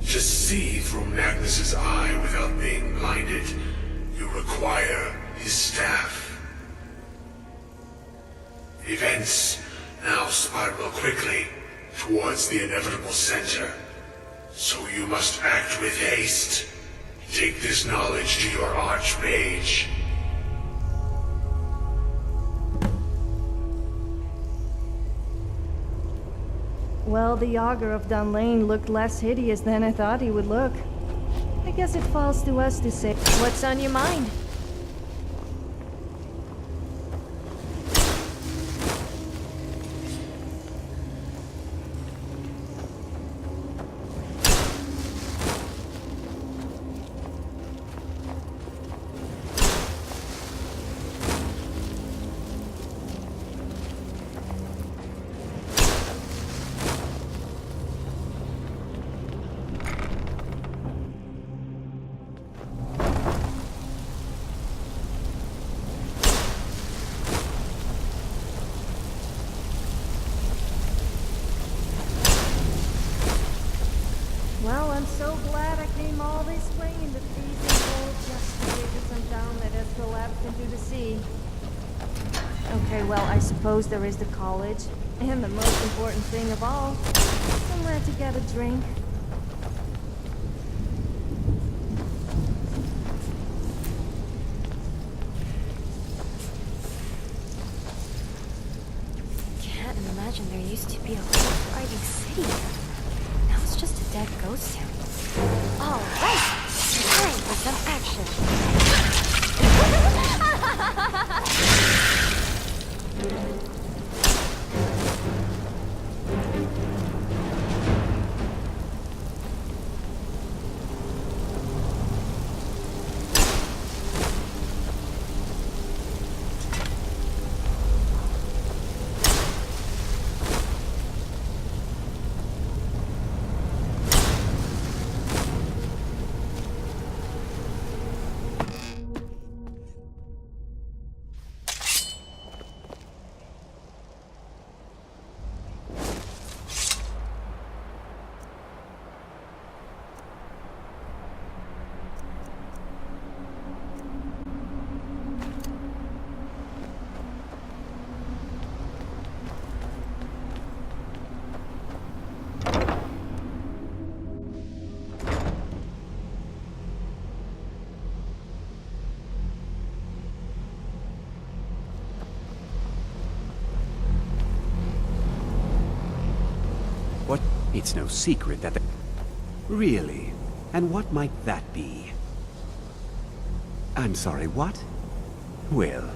To see through Magnus's eye without being blinded, you require his staff. Events now spiral quickly towards the inevitable center, so you must act with haste. Take this knowledge to your Archmage. Well, the Augur of Dunlane looked less hideous than I thought he would look. I guess it falls to us to say, what's on your mind? Well, I'm so glad I came all this way in the freezing cold just to visit some town that has collapsed into the sea. Okay, well, I suppose there is the college. And the most important thing of all, somewhere to get a drink. Can't imagine there used to be a whole thriving city here. Now it's just a dead ghost town. Alright! Time for some action! It's no secret that the... Really? And what might that be? I'm sorry, what? Well,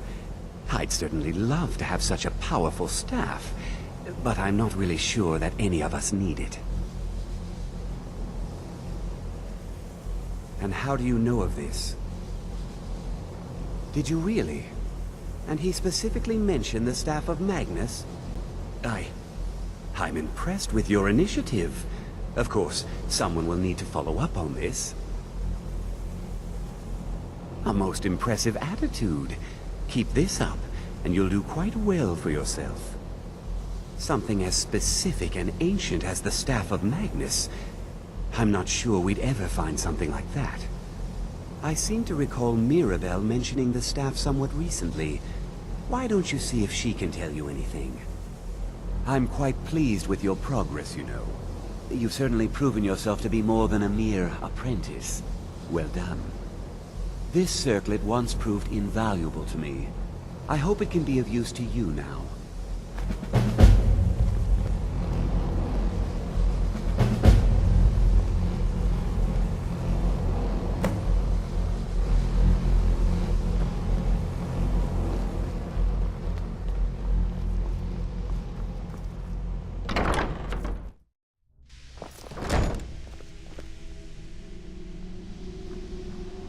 I'd certainly love to have such a powerful staff, but I'm not really sure that any of us need it. And how do you know of this? Did you really? And he specifically mentioned the staff of Magnus? I'm impressed with your initiative. Of course, someone will need to follow up on this. A most impressive attitude. Keep this up, and you'll do quite well for yourself. Something as specific and ancient as the staff of Magnus. I'm not sure we'd ever find something like that. I seem to recall Mirabelle mentioning the staff somewhat recently. Why don't you see if she can tell you anything? I'm quite pleased with your progress, you know. You've certainly proven yourself to be more than a mere apprentice. Well done. This circlet once proved invaluable to me. I hope it can be of use to you now.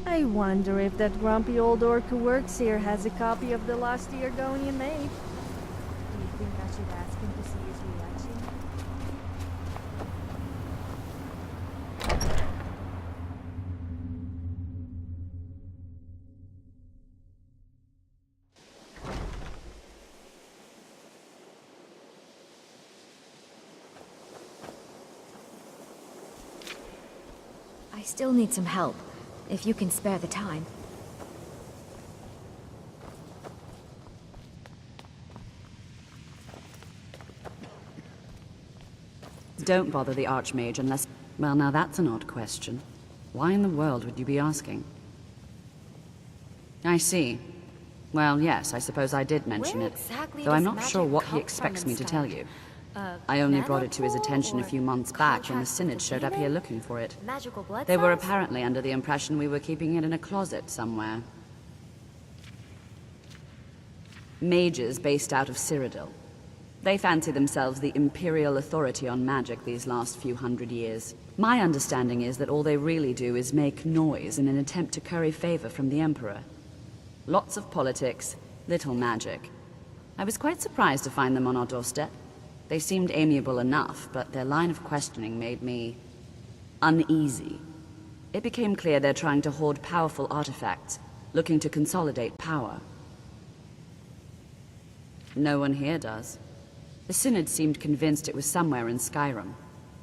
I wonder if that grumpy old orc who works here has a copy of the last Argonian made. Do you think I should ask him to see his reaction? I still need some help, if you can spare the time. Don't bother the Archmage unless... Well, now that's an odd question. Why in the world would you be asking? I see. Well, yes, I suppose I did mention Where it. exactly Though I'm does not sure magic what he come expects from me to and tell stuff? you. I only brought it to his Mana attention a pool few or months back when the contracts Synod with showed up demon? here looking for it. Magical blood They were cells? apparently under the impression we were keeping it in a closet somewhere. Mages based out of Cyrodiil. They fancy themselves the imperial authority on magic these last few hundred years. My understanding is that all they really do is make noise in an attempt to curry favor from the Emperor. Lots of politics, little magic. I was quite surprised to find them on our doorstep. They seemed amiable enough, but their line of questioning made me uneasy. It became clear they're trying to hoard powerful artifacts, looking to consolidate power. No one here does. The Synod seemed convinced it was somewhere in Skyrim.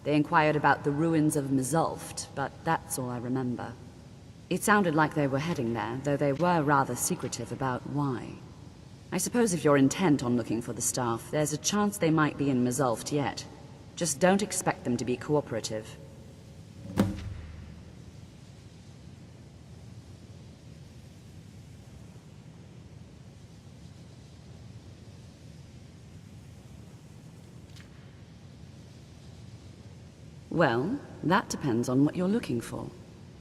They inquired about the ruins of Mzulft, but that's all I remember. It sounded like they were heading there, though they were rather secretive about why. I suppose if you're intent on looking for the staff, there's a chance they might be in Mzulft yet. Just don't expect them to be cooperative. Well, that depends on what you're looking for.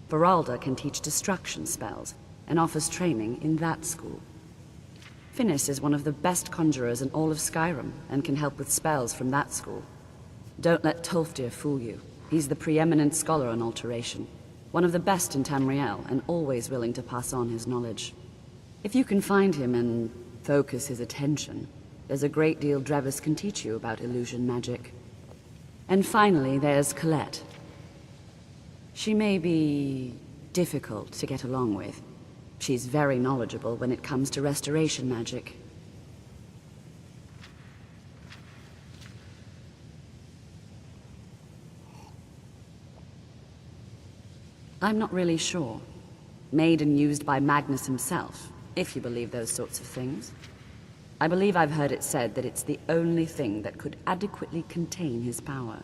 Beralda can teach destruction spells, and offers training in that school. Finis is one of the best conjurers in all of Skyrim, and can help with spells from that school. Don't let Tolfdir fool you. He's the preeminent scholar on alteration. One of the best in Tamriel, and always willing to pass on his knowledge. If you can find him and focus his attention, there's a great deal Drevis can teach you about illusion magic. And finally, there's Colette. She may be difficult to get along with. She's very knowledgeable when it comes to restoration magic. I'm not really sure. Made and used by Magnus himself, if you believe those sorts of things. I believe I've heard it said that it's the only thing that could adequately contain his power.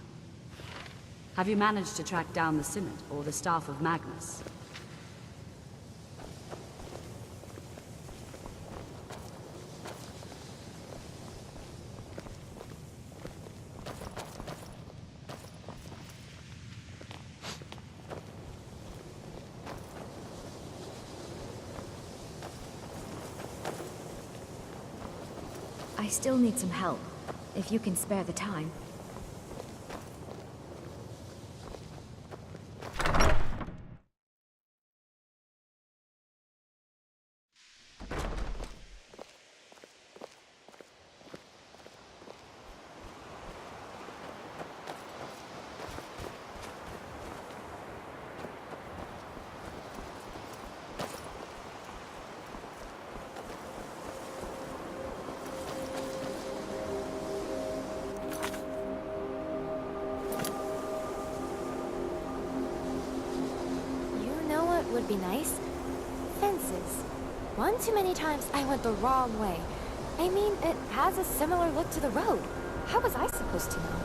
Have you managed to track down the Synod or the staff of Magnus? still need some help, if you can spare the time. Would be nice. Fences. One too many times I went the wrong way. I mean, it has a similar look to the road. How was I supposed to know?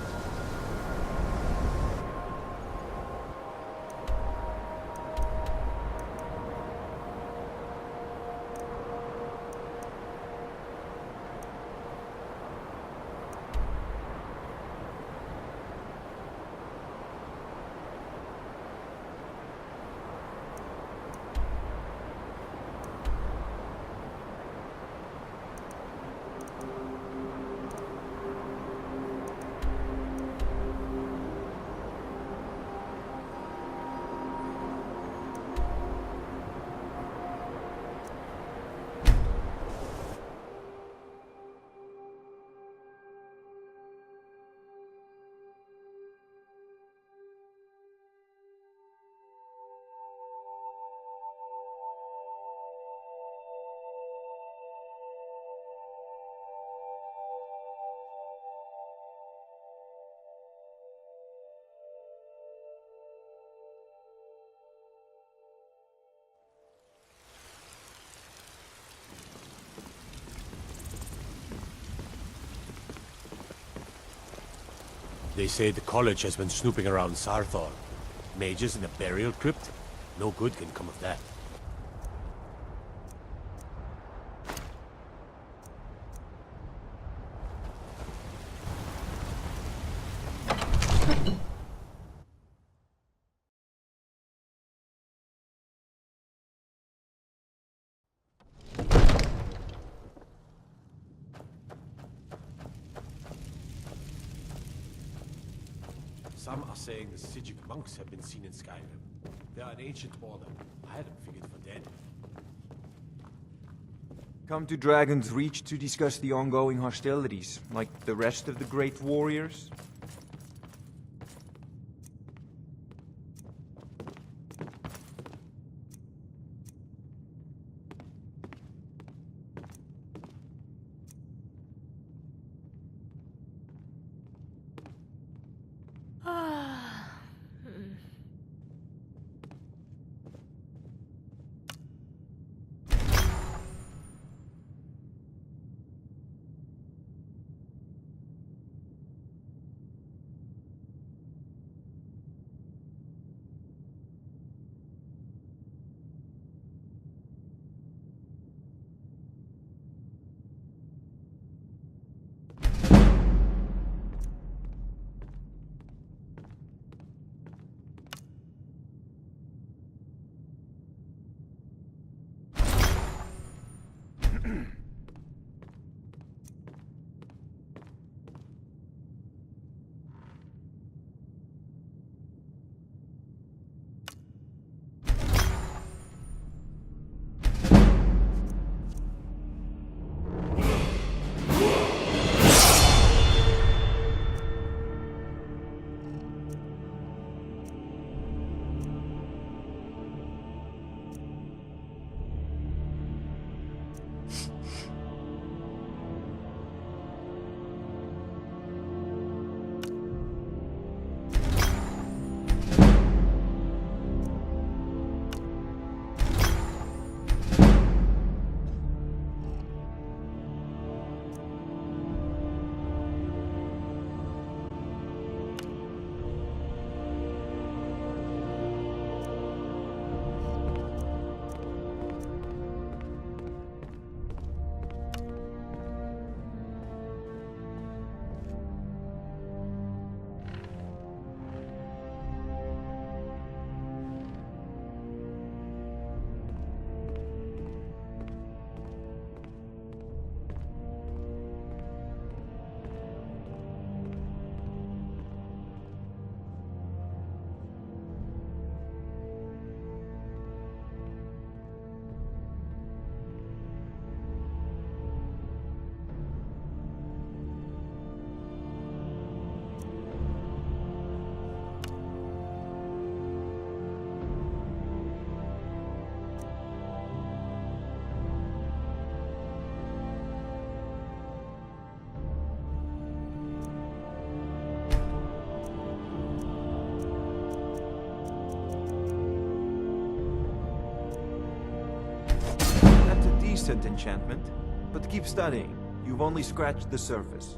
They say the college has been snooping around Sarthor. Mages in a burial crypt? No good can come of that. Some are saying the Sijic monks have been seen in Skyrim. They are an ancient order. I had them figured for dead. Come to Dragon's Reach to discuss the ongoing hostilities, like the rest of the great warriors? decent enchantment. But keep studying. You've only scratched the surface.